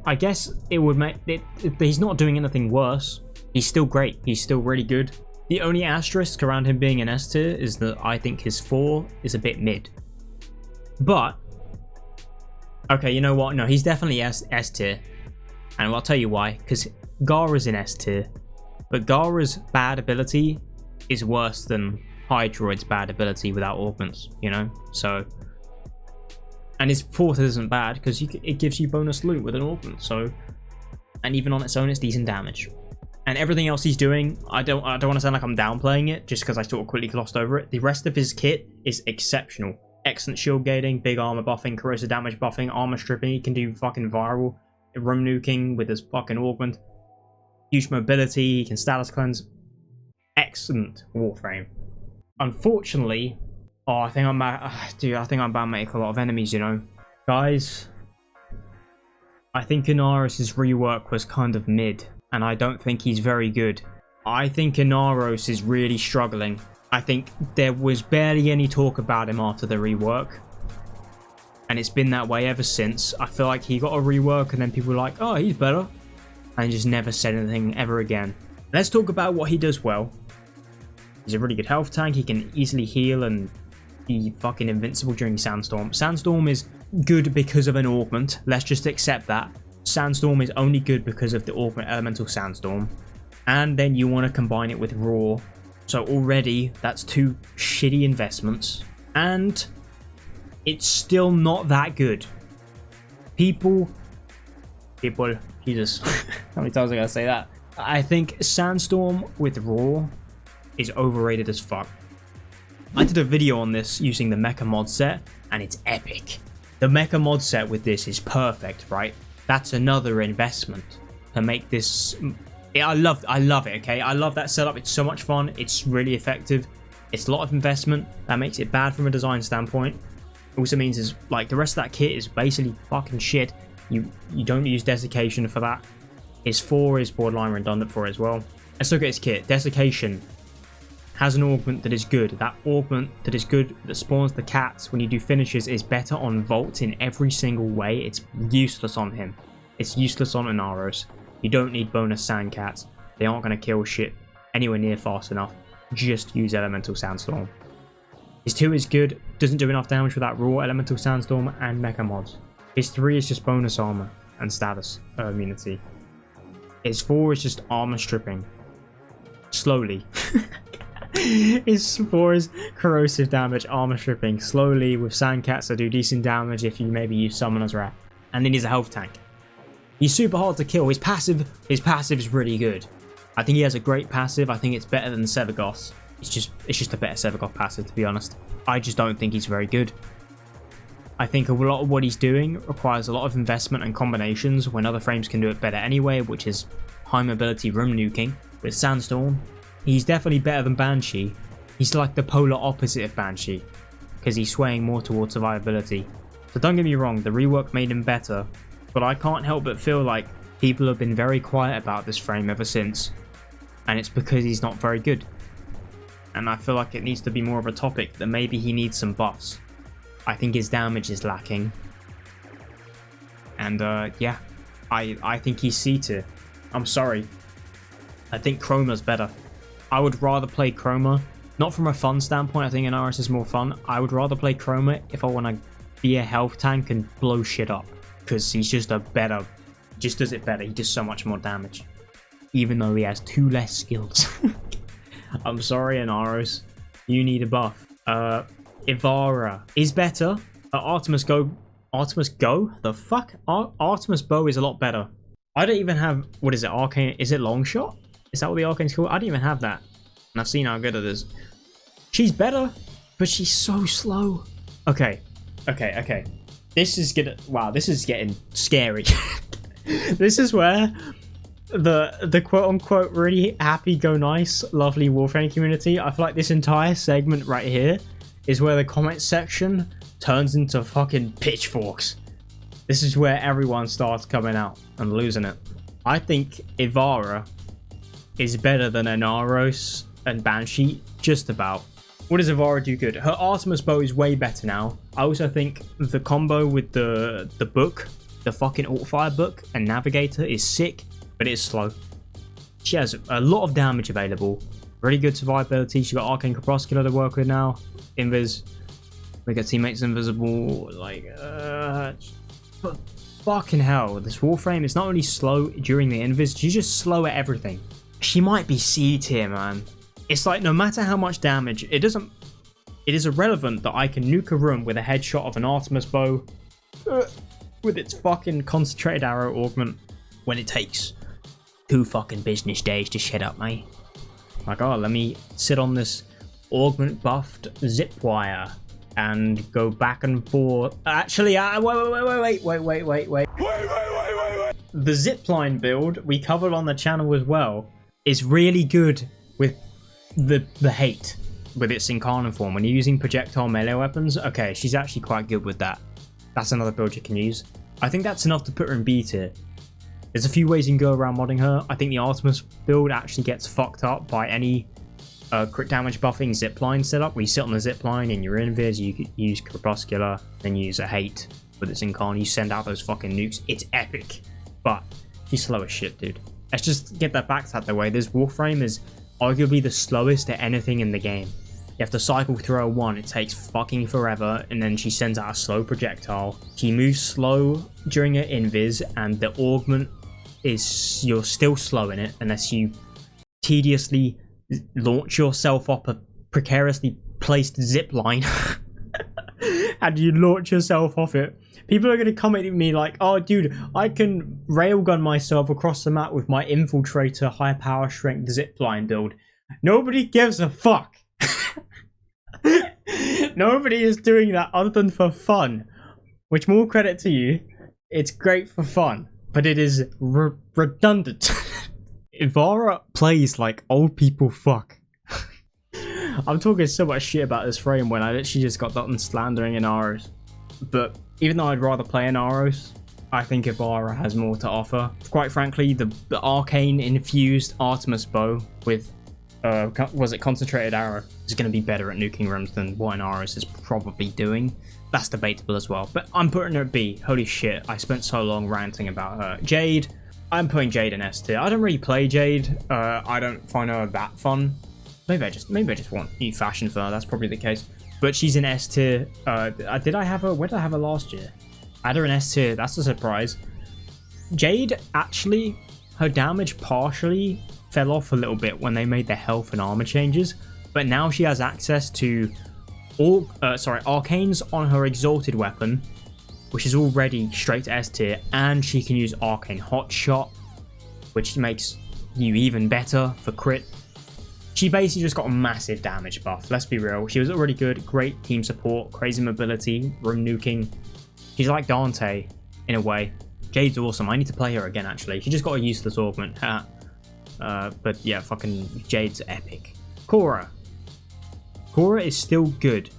I guess it would make it. He's not doing anything worse. He's still great. He's still really good. The only asterisk around him being an S tier is that I think his 4 is a bit mid. But okay, you know what? No, he's definitely S tier, and I'll tell you why. Because Gara's in S tier, but Gara's bad ability is worse than Hydroid's bad ability without augments. You know, so. And his 4th isn't bad because it gives you bonus loot with an augment. So, and even on its own, it's decent damage. And everything else he's doing, I don't want to sound like I'm downplaying it just because I sort of quickly glossed over it. The rest of his kit is exceptional. Excellent shield gating, big armor buffing, corrosive damage buffing, armor stripping. He can do fucking viral room nuking with his fucking augment. Huge mobility. He can status cleanse. Excellent Warframe. Unfortunately. Oh, I think I'm about to make a lot of enemies, you know. Guys, I think Inaros' rework was kind of mid, and I don't think he's very good. I think Inaros is really struggling. I think there was barely any talk about him after the rework, and it's been that way ever since. I feel like he got a rework, and then people were like, oh, he's better, and just never said anything ever again. Let's talk about what he does well. He's a really good health tank. He can easily heal and be fucking invincible during Sandstorm. Sandstorm is good because of an augment. Let's just accept that. Sandstorm is only good because of the augment Elemental Sandstorm. And then you want to combine it with Raw. So already that's 2 shitty investments. And it's still not that good. People, Jesus. How many times am I gonna say that? I think Sandstorm with Raw is overrated as fuck. I did a video on this using the Mecha mod set, and it's epic. The mecha mod set with this is perfect, right? That's another investment to make this. I love it, okay? I love that setup. It's so much fun. It's really effective. It's a lot of investment. That makes it bad from a design standpoint. Also means is like the rest of that kit is basically fucking shit. You don't use desiccation for that. His 4 is borderline redundant for it as well. Let's look at his kit. Desiccation has an augment that is good. That augment that is good that spawns the cats when you do finishes is better on Volt in every single way. It's useless on him. It's useless on Inaros. You don't need bonus sand cats. They aren't going to kill shit anywhere near fast enough. Just use Elemental Sandstorm. His 2 is good. Doesn't do enough damage without raw Elemental Sandstorm and Mecha mods. His 3 is just bonus armor and status immunity. His 4 is just armor stripping. Slowly. His 4 is corrosive damage, armor stripping. Slowly with sand cats that do decent damage if you maybe use Summoner's Wrath. And then he's a health tank. He's super hard to kill. His passive is really good. I think he has a great passive. I think it's better than Sevagoth's. It's just a better Sevagoth passive, to be honest. I just don't think he's very good. I think a lot of what he's doing requires a lot of investment and combinations when other frames can do it better anyway, which is high mobility room nuking. With Sandstorm, he's definitely better than Banshee. He's like the polar opposite of Banshee, because he's swaying more towards survivability. So don't get me wrong, the rework made him better, but I can't help but feel like people have been very quiet about this frame ever since, and it's because he's not very good. And I feel like it needs to be more of a topic that maybe he needs some buffs. I think his damage is lacking. And yeah, I think he's C tier. I'm sorry. I think Chroma's better. I would rather play Chroma. Not from a fun standpoint, I think Inaros is more fun. I would rather play Chroma if I want to be a health tank and blow shit up. Because he's just a better, just does it better. He does so much more damage. Even though he has 2 less skills. I'm sorry, Inaros. You need a buff. Ivara is better. Artemis Go? The fuck? Artemis Bow is a lot better. I don't even have, what is it, Arcane? Is it Longshot? Is that what the Arcane's called? I don't even have that. And I've seen how good it is. She's better, but she's so slow. Okay. This is getting scary. This is where the quote-unquote really happy, go nice, lovely Warframe community, I feel like this entire segment right here is where the comment section turns into fucking pitchforks. This is where everyone starts coming out and losing it. I think Ivara is better than Inaros and Banshee, just about. What does Ivara do good? Her Artemis Bow is way better now. I also think the combo with the book, the fucking Altfire book and Navigator is sick, but it's slow. She has a lot of damage available. Really good survivability. She's got Arcane Corpuscular to work with now. Invis. Make her teammates invisible. Like, but fucking hell, this Warframe is not only slow during the invis, she's just slow at everything. She might be C tier, man. It's like no matter how much damage, it is irrelevant that I can nuke a room with a headshot of an Artemis Bow with its fucking concentrated arrow augment when it takes 2 fucking business days to shut up, mate. Like, oh, let me sit on this augment buffed zip wire and go back and forth. Actually, wait. The zipline build we covered on the channel as well is really good with the hate with its incarnate form. When you're using projectile melee weapons, okay, she's actually quite good with that. That's another build you can use. I think that's enough to put her in B tier. There's a few ways you can go around modding her. I think the Artemis build actually gets fucked up by any crit damage buffing zipline setup. Where you sit on the zipline in your invis, you could use Corpuscular, then use a hate with its incarnate. You send out those fucking nukes. It's epic, but she's slow as shit, dude. Let's just get that back out the way. This Warframe is arguably the slowest at anything in the game. You have to cycle through her 1, it takes fucking forever, and then she sends out a slow projectile. She moves slow during her invis, and the augment is, you're still slow in it unless you tediously launch yourself up a precariously placed zip line and you launch yourself off it. People are going to comment at me like, oh dude, I can railgun myself across the map with my infiltrator high power strength zipline build. Nobody gives a fuck. Nobody is doing that other than for fun. Which, more credit to you, it's great for fun, but it is redundant. Ivara plays like old people fuck. I'm talking so much shit about this frame when I literally just got done slandering Inaros. But even though I'd rather play Inaros, I think Ivara has more to offer. Quite frankly, the arcane infused Artemis bow with concentrated arrow is going to be better at nuking rooms than what Inaros is probably doing. That's debatable as well, but I'm putting her at B. Holy shit, I spent so long ranting about her. Jade, I'm putting Jade in S tier. I don't really play Jade. I don't find her that fun. Maybe I just want new fashion for her. That's probably the case. But she's in S tier. Did I have her? Where did I have her last year? I had her in S tier. That's a surprise. Jade, actually, her damage partially fell off a little bit when they made their health and armor changes. But now she has access to arcanes on her exalted weapon, which is already straight to S tier, and she can use arcane hot shot, which makes you even better for crit. She basically just got a massive damage buff, let's be real. She was already good, great team support, crazy mobility, room nuking. She's like Dante in a way. Jade's awesome. I need to play her again actually. She just got a useless augment. But yeah, fucking Jade's epic. Khora is still good.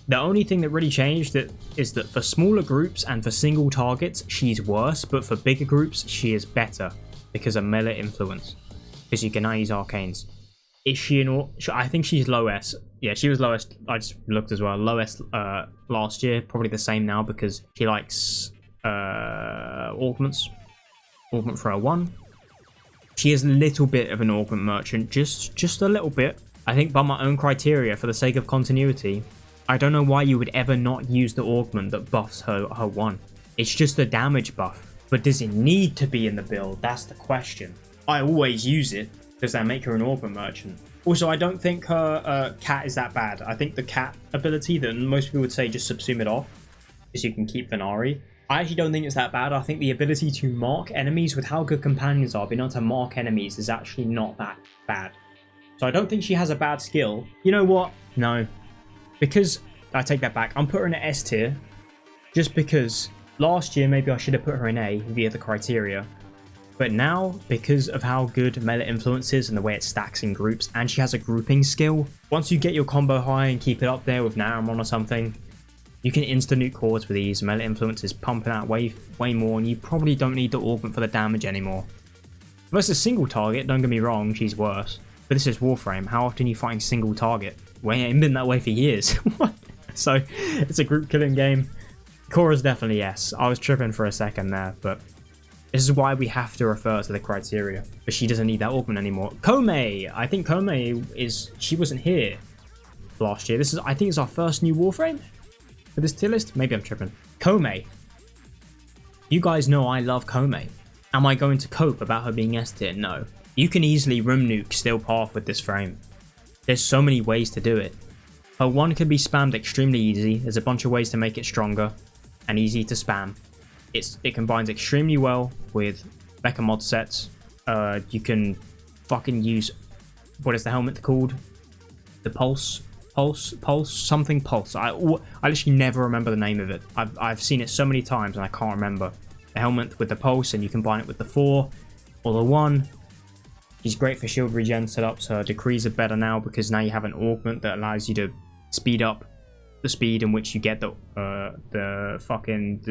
The only thing that really changed is that for smaller groups and for single targets, she's worse, but for bigger groups, she is better because of melee influence. Because you can now use arcanes. Is she I think she's lowest. Yeah, she was lowest. I just looked as well. Lowest last year, probably the same now because she likes augments. Augment for her 1. She is a little bit of an augment merchant, just a little bit. I think by my own criteria, for the sake of continuity, I don't know why you would ever not use the augment that buffs her 1. It's just a damage buff. But does it need to be in the build? That's the question. I always use it. Does that make her an augment merchant? Also, I don't think her cat is that bad. I think the cat ability that most people would say just subsume it off, because you can keep Venari. I actually don't think it's that bad. I think the ability to mark enemies with how good companions are, being able to mark enemies is actually not that bad. So I don't think she has a bad skill. You know what? No. Because, I take that back. I'm putting her in an S tier, just because last year maybe I should have put her in A via the criteria. But now, because of how good melee influence is and the way it stacks in groups, and she has a grouping skill, once you get your combo high and keep it up there with Naramon or something, you can insta-nuke cores with these. Melee influence is pumping out way more, and you probably don't need the augment for the damage anymore. Versus single target, don't get me wrong, she's worse. But this is Warframe. How often are you fighting single target? Well, it ain't been that way for years. What? So, it's a group killing game. Khora's definitely yes. I was tripping for a second there, but this is why we have to refer to the criteria. But she doesn't need that augment anymore. Koumei! I think Koumei is... She wasn't here last year. This is, I think it's our first new Warframe for this tier list. Maybe I'm tripping. Koumei. You guys know I love Koumei. Am I going to cope about her being S tier? No. You can easily room nuke Steel Path with this frame. There's so many ways to do it. Her 1 can be spammed extremely easy. There's a bunch of ways to make it stronger and easy to spam. It combines extremely well with Mecha mod sets. You can fucking use, what is the helmet called? The Pulse, something Pulse. I literally never remember the name of it. I've seen it so many times and I can't remember. The helmet with the Pulse, and you combine it with the 4 or the 1. She's great for shield regen setups. Her decrees are better now because now you have an augment that allows you to speed up the speed in which you get the fucking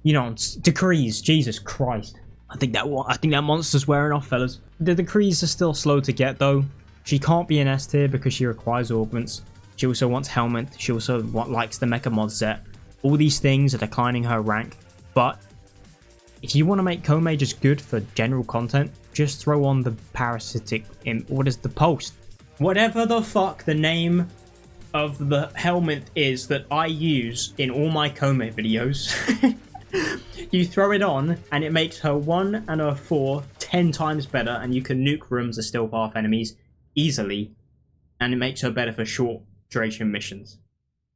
you know, decrees. Jesus Christ, I think that monster's wearing off, fellas. The decrees are still slow to get though. She can't be an S tier because she requires augments. She also wants helmet. She also likes the mecha mod set. All these things are declining her rank. But if you want to make Koumei just good for general content, just throw on the parasitic. What is the Pulse? Whatever the fuck the name of the helmet is that I use in all my Koumei videos. You throw it on and it makes her 1 and her 4 10 times better, and you can nuke rooms of Steel Path enemies easily, and it makes her better for short duration missions.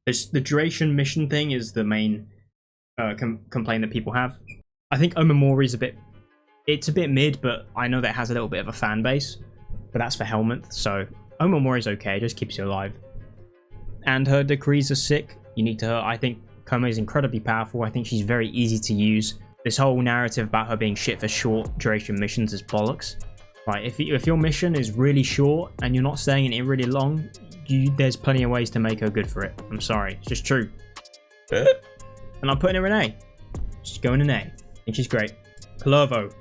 The duration mission thing is the main complaint that people have. I think Omamori's it's a bit mid, but I know that it has a little bit of a fan base, but that's for helmet, so Omamori's okay, just keeps you alive. And her decrees are sick. You need to. I think Koumei is incredibly powerful. I think she's very easy to use. This whole narrative about her being shit for short duration missions is bollocks. Right, if your mission is really short and you're not staying in it really long, there's plenty of ways to make her good for it. I'm sorry, it's just true. And I'm putting her in A. She's going in A. I think she's great. Kullervo.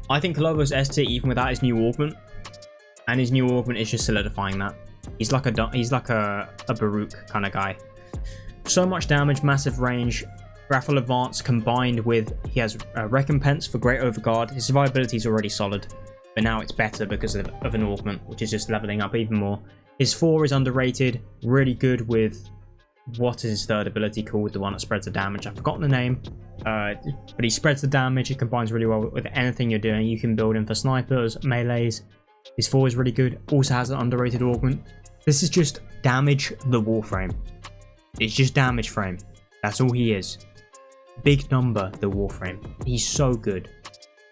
I think Kullervo's S tier even without his new augment. And his new augment is just solidifying that. He's like a Baruuk kind of guy. So much damage, massive range, grapple advance combined with he has a recompense for great overguard. His survivability is already solid, but now it's better because of an augment, which is just leveling up even more. His 4 is underrated, really good with what is his third ability called, the one that spreads the damage. I've forgotten the name, but he spreads the damage. It combines really well with anything you're doing. You can build him for snipers, melees. His 4 is really good. Also has an underrated augment. This is just damage the Warframe. It's just damage frame. That's all he is. Big number, the Warframe. He's so good.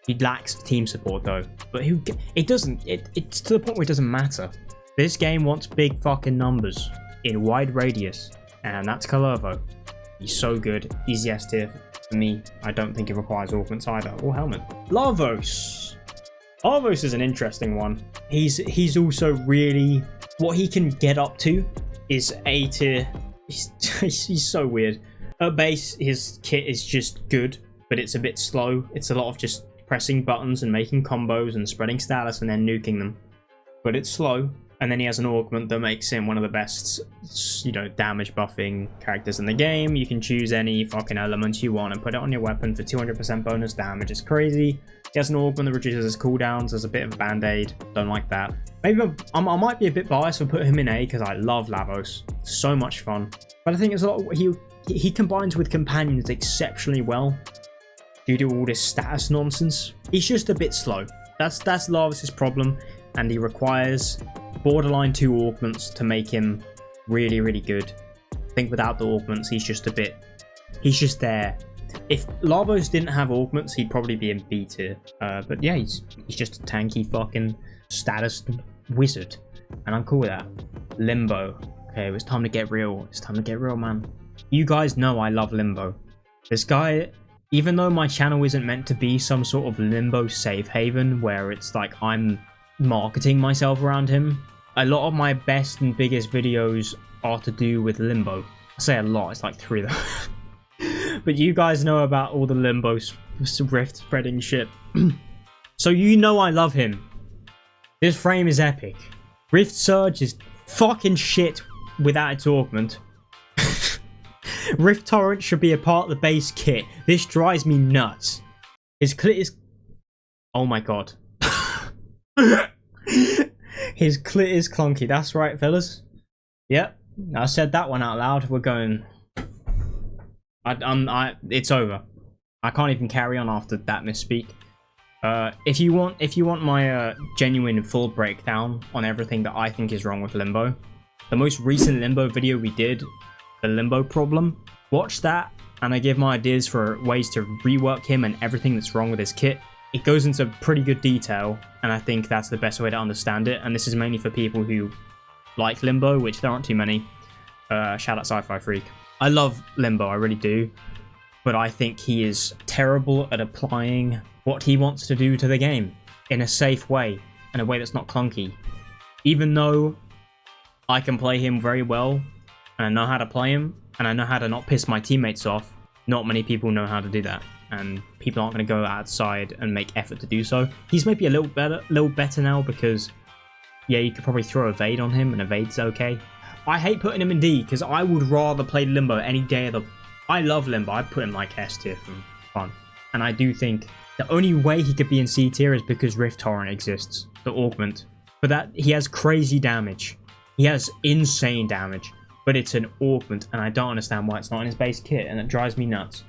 He lacks team support though. But it's to the point where it doesn't matter. This game wants big fucking numbers in wide radius. And that's Kullervo. He's so good. Easy S tier for me. I don't think it requires augments either. Or helmet. Lavos. Lavos is an interesting one. He's also really... What he can get up to is A tier. He's so weird. At base, his kit is just good, but it's a bit slow. It's a lot of just pressing buttons and making combos and spreading status and then nuking them. But it's slow. And then he has an augment that makes him one of the best, damage buffing characters in the game. You can choose any fucking element you want and put it on your weapon for 200% bonus damage. It's crazy. He has an augment that reduces his cooldowns as a bit of a band-aid. Don't like that. Maybe I might be a bit biased for putting him in A because I love Lavos. So much fun. But I think it's a lot. He combines with companions exceptionally well due to all this status nonsense. He's just a bit slow. That's Lavos' problem, and he requires borderline 2 augments to make him really, really good. I think without the augments, he's just there. If Lavos didn't have augments, he'd probably be in B tier. But yeah, he's just a tanky fucking status wizard, and I'm cool with that. Limbo. Okay, it's time to get real. It's time to get real, man. You guys know I love Limbo. This guy, even though my channel isn't meant to be some sort of Limbo safe haven where it's like I'm marketing myself around him, a lot of my best and biggest videos are to do with Limbo. I say a lot, it's like 3 of them. But you guys know about all the Limbo rift spreading shit. So you know I love him. This frame is epic. Rift Surge is fucking shit without its augment. Rift Torrent should be a part of the base kit. This drives me nuts. His clit is... Oh my god. His clit is clunky. That's right, fellas. Yep. I said that one out loud. We're going... It's over. I can't even carry on after that misspeak. If you want my genuine full breakdown on everything that I think is wrong with Limbo, the most recent Limbo video we did, the Limbo problem, watch that, and I give my ideas for ways to rework him and everything that's wrong with his kit. It goes into pretty good detail, and I think that's the best way to understand it. And this is mainly for people who like Limbo, which there aren't too many. Shout out Sci-Fi Freak. I love Limbo, I really do. But I think he is terrible at applying what he wants to do to the game in a safe way, in a way that's not clunky. Even though I can play him very well, and I know how to play him, and I know how to not piss my teammates off, not many people know how to do that. And people aren't going to go outside and make effort to do so. He's maybe a little better now because, yeah, you could probably throw Evade on him, and Evade's okay. I hate putting him in D because I would rather play Limbo any day of the... I love Limbo. I'd put him like S tier for fun. And I do think the only way he could be in C tier is because Rift Torrent exists, the augment. But that he has crazy damage. He has insane damage, but it's an augment, and I don't understand why it's not in his base kit, and it drives me nuts.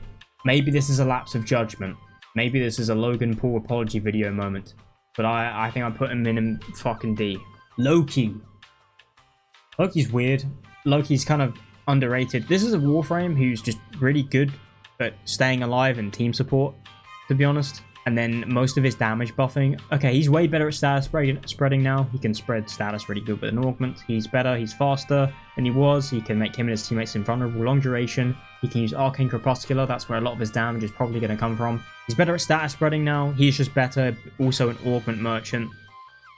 Maybe this is a lapse of judgment. Maybe this is a Logan Paul apology video moment. But I think I put him in fucking D. Loki. Loki's weird. Loki's kind of underrated. This is a Warframe who's just really good at staying alive and team support, to be honest. And then most of his damage buffing. Okay, he's way better at status spreading now. He can spread status really good with an augment. He's better, he's faster than he was. He can make him and his teammates invulnerable long duration. He can use Arcane Crepuscular. That's where a lot of his damage is probably going to come from. He's better at status spreading now. He's just better. Also an augment merchant.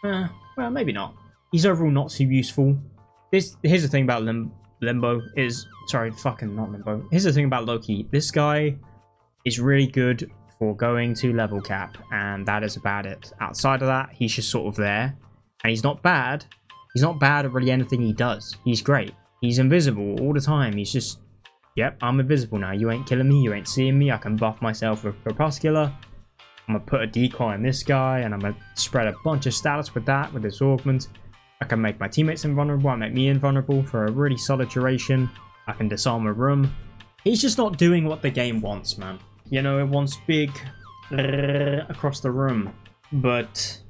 Well, maybe not. He's overall not too useful. Here's the thing about Limbo is... Sorry, fucking not Limbo. Here's the thing about Loki. This guy is really good for going to level cap, and that is about it. Outside of that, he's just sort of there. And he's not bad. He's not bad at really anything he does. He's great. He's invisible all the time. He's just... Yep, I'm invisible now. You ain't killing me. You ain't seeing me. I can buff myself with Crepuscular. I'm going to put a decoy on this guy, and I'm going to spread a bunch of status with that, with this augment. I can make my teammates invulnerable. I make me invulnerable for a really solid duration. I can disarm a room. He's just not doing what the game wants, man. You know, it wants big across the room. But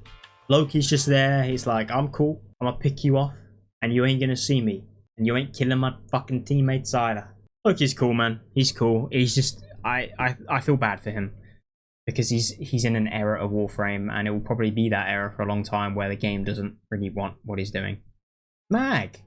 Loki's just there. He's like, I'm cool. I'm going to pick you off, and you ain't going to see me. And you ain't killing my fucking teammates either. Loki's cool, man. He's cool. He's just... I feel bad for him. Because he's in an era of Warframe, and it will probably be that era for a long time where the game doesn't really want what he's doing. Mag!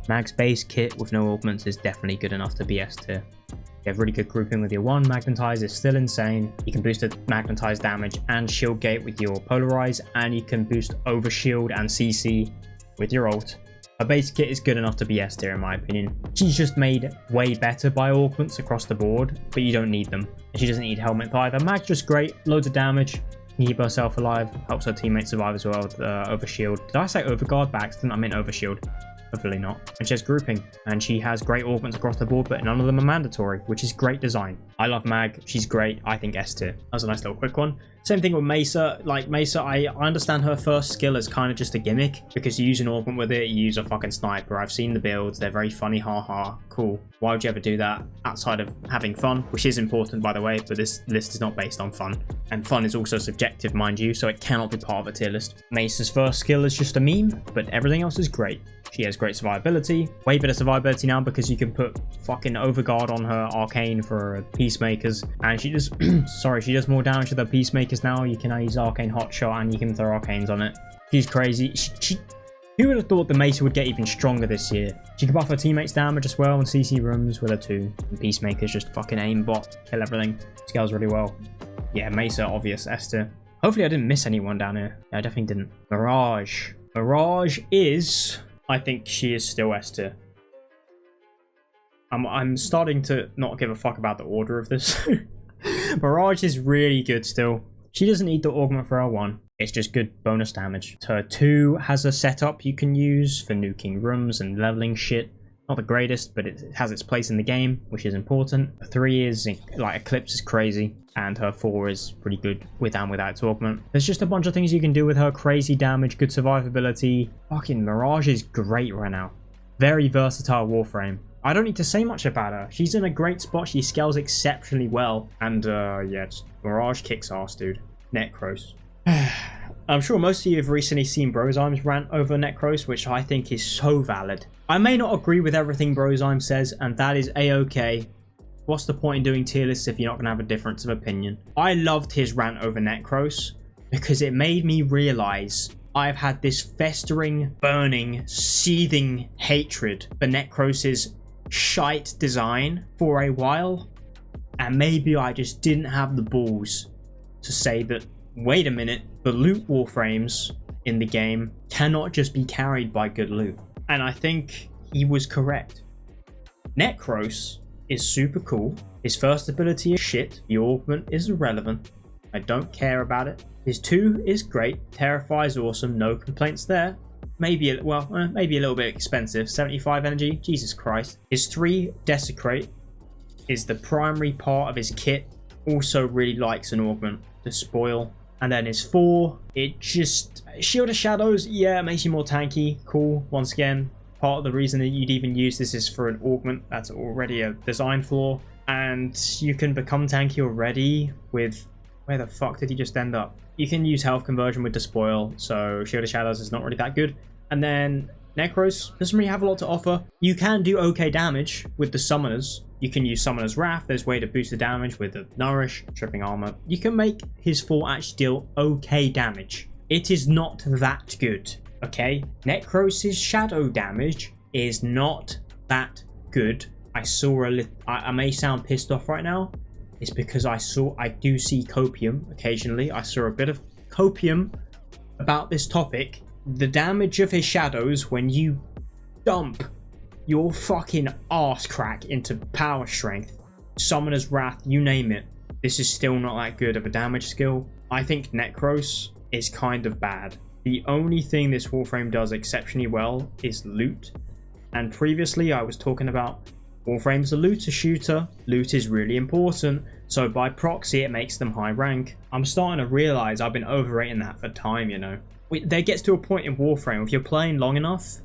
Mag's base kit with no augments is definitely good enough to be S tier. You have really good grouping with your 1. Magnetize is still insane. You can boost the magnetize damage and shield gate with your polarize, and you can boost overshield and CC with your ult. Her base kit is good enough to be S tier in my opinion. She's just made way better by augments across the board, but you don't need them. And she doesn't need helmet either. Mag's just great, loads of damage, can keep herself alive, helps her teammates survive as well with overshield. Did I say overguard by accident? I meant overshield. Hopefully not. And she has grouping, and she has great augments across the board, but none of them are mandatory, which is great design. I love Mag. She's great. I think S tier. That was a nice little quick one. Same thing with Mesa. Like Mesa, I understand her first skill is kind of just a gimmick because you use an augment with it, you use a fucking sniper. I've seen the builds. They're very funny. Haha. Cool. Why would you ever do that outside of having fun? Which is important, by the way, but this list is not based on fun. And fun is also subjective, mind you, so it cannot be part of a tier list. Mesa's first skill is just a meme, but everything else is great. She has great survivability, way better survivability now because you can put fucking overguard on her arcane for peacemakers, and she does she does more damage with her peacemakers now. You can now use arcane hotshot and you can throw arcanes on it. She's crazy. Who would have thought the Mesa would get even stronger this year? She can buff her teammates damage as well and CC rooms with her 2. And peacemakers just fucking aimbot, kill everything. Scales really well. Yeah, Mesa, obvious, S tier. Hopefully I didn't miss anyone down here. Yeah, I definitely didn't. Mirage. Mirage is... I think she is still S tier. I'm starting to not give a fuck about the order of this. Mirage is really good still. She doesn't need the augment for her 1. It's just good bonus damage. Her 2 has a setup you can use for nuking rooms and leveling shit. Not the greatest, but it has its place in the game, which is important. Her 3 is, like, Eclipse is crazy. And her 4 is pretty good with and without its augment. There's just a bunch of things you can do with her. Crazy damage, good survivability. Fucking Mirage is great right now. Very versatile Warframe. I don't need to say much about her. She's in a great spot. She scales exceptionally well. And yeah, Mirage kicks ass, dude. Necros. I'm sure most of you have recently seen Brozyme's rant over Necros, which I think is so valid. I may not agree with everything Brozyme says, and that is a-okay. What's the point in doing tier lists if you're not going to have a difference of opinion? I loved his rant over Necros because it made me realize I've had this festering, burning, seething hatred for Necros's shite design for a while, and maybe I just didn't have the balls to say that, wait a minute, the loot Warframes in the game cannot just be carried by good loot. And I think he was correct. Necros is super cool. His first ability is shit. The augment is irrelevant. I don't care about it. His 2 is great. Terrify is awesome. No complaints there. Maybe a little bit expensive. 75 energy. Jesus Christ. His 3, Desecrate, is the primary part of his kit. Also really likes an augment to spoil. And then his 4, it just... Shield of Shadows, yeah, it makes you more tanky. Cool. Once again, part of the reason that you'd even use this is for an augment. That's already a design flaw. And you can become tanky already with... Where the fuck did he just end up? You can use health conversion with Despoil, so Shield of Shadows is not really that good. And then Necros doesn't really have a lot to offer. You can do okay damage with the summoners. You can use Summoner's Wrath. There's a way to boost the damage with the Nourish, Tripping Armor. You can make his 4 actually deal okay damage. It is not that good, okay? Necros' shadow damage is not that good. I may sound pissed off right now. It's because I do see copium occasionally. I saw a bit of copium about this topic. The damage of his shadows when you dump your fucking arse crack into power strength, Summoner's Wrath, you name it. This is still not that good of a damage skill. I think Necros is kind of bad. The only thing this Warframe does exceptionally well is loot. And previously I was talking about Warframe's a looter shooter. Loot is really important. So by proxy, it makes them high rank. I'm starting to realize I've been overrating that for time, you know. There gets to a point in Warframe, if you're playing long enough,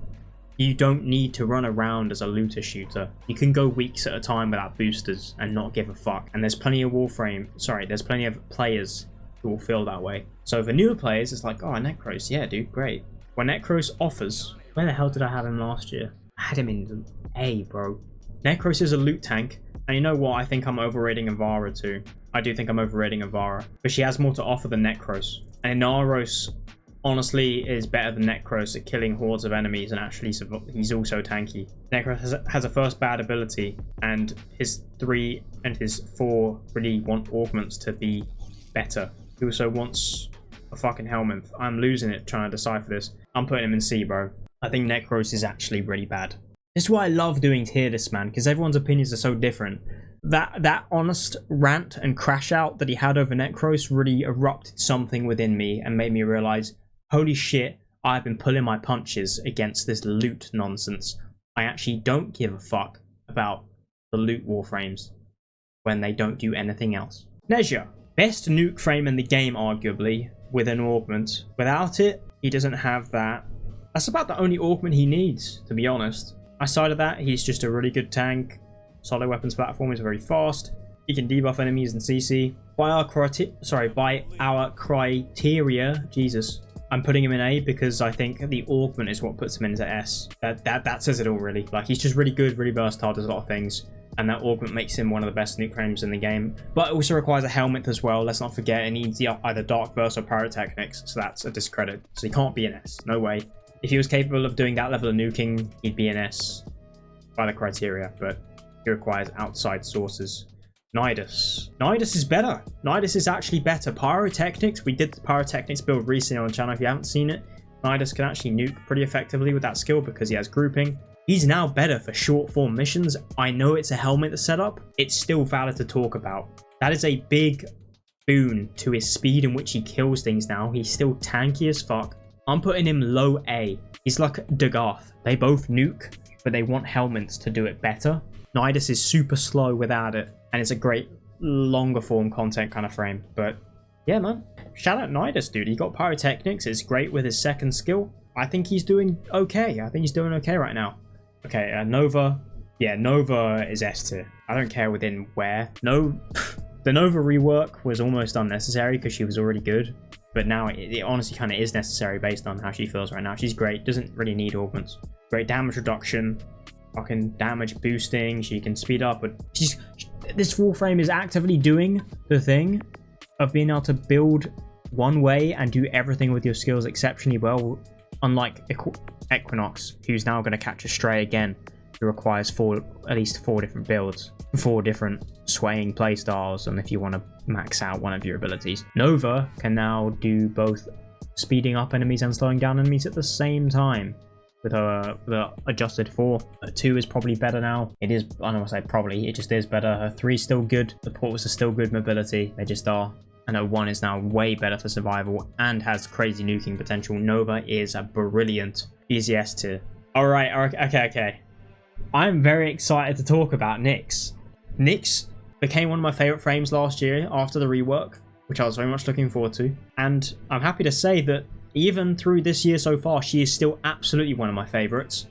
you don't need to run around as a looter shooter. You can go weeks at a time without boosters and not give a fuck. And there's plenty of there's plenty of players who will feel that way. So for newer players, it's like, oh, Necros, yeah, dude, great. When Necros offers, where the hell did I have him last year? I had him in A, bro. Necros is a loot tank. And you know what? I think I'm overrating Ivara too. I do think I'm overrating Ivara. But she has more to offer than Necros. And Inaros honestly is better than Necros at killing hordes of enemies, and actually he's also tanky. Necros has a first bad ability, and his 3 and his 4 really want augments to be better. He also wants a fucking helmet. I'm losing it trying to decipher this. I'm putting him in C, bro. I think Necros is actually really bad. This is why I love doing tier lists, man, because everyone's opinions are so different. That honest rant and crash out that he had over Necros really erupted something within me and made me realize, holy shit, I've been pulling my punches against this loot nonsense. I actually don't give a fuck about the loot Warframes when they don't do anything else. Nezha, best nuke frame in the game arguably, with an augment. Without it, he doesn't have that. That's about the only augment he needs, to be honest. Aside of that, he's just a really good tank. Solid weapons platform is very fast. He can debuff enemies and CC. By our criteria, Jesus, I'm putting him in A because I think the augment is what puts him into S. That says it all, really. Like, he's just really good, really versatile, does a lot of things, and that augment makes him one of the best nuke frames in the game. But it also requires a helmet as well. Let's not forget it needs either Dark Burst or Pyrotechnics, so that's a discredit. So he can't be an S. No way. If he was capable of doing that level of nuking, he'd be an S by the criteria, but he requires outside sources. Nidus is better. Nidus is actually better. Pyrotechnics, we did the Pyrotechnics build recently on the channel. If you haven't seen it, Nidus can actually nuke pretty effectively with that skill because he has grouping. He's now better for short form missions. I know it's a helmet setup. It's still valid to talk about. That is a big boon to his speed in which he kills things now. He's still tanky as fuck. I'm putting him low A. He's like Dagath. They both nuke, but they want helmets to do it better. Nidus is super slow without it, and it's a great longer form content kind of frame. But yeah, man, shout out Nidus, dude. He got Pyrotechnics. It's great with his second skill. I think he's doing okay. I think he's doing okay right now. Okay, Nova. Yeah, Nova is S tier. I don't care within where. No, the Nova rework was almost unnecessary because she was already good. But now it honestly kind of is necessary based on how she feels right now. She's great. Doesn't really need augments. Great damage reduction. Fucking damage boosting. She can speed up. But this Warframe is actively doing the thing of being able to build one way and do everything with your skills exceptionally well. Unlike Equinox, who's now going to catch a stray again. It requires at least 4 different builds, 4 different swaying playstyles, and if you want to max out one of your abilities. Nova can now do both speeding up enemies and slowing down enemies at the same time with the adjusted 4. Her 2 is probably better now. It is, I don't want to say probably, it just is better. Her 3 is still good. The portals are still good mobility. They just are. And her 1 is now way better for survival and has crazy nuking potential. Nova is a brilliant easy S tier. Alright, okay. I'm very excited to talk about Nyx. Nyx became one of my favourite frames last year after the rework, which I was very much looking forward to. And I'm happy to say that even through this year so far, she is still absolutely one of my favourites.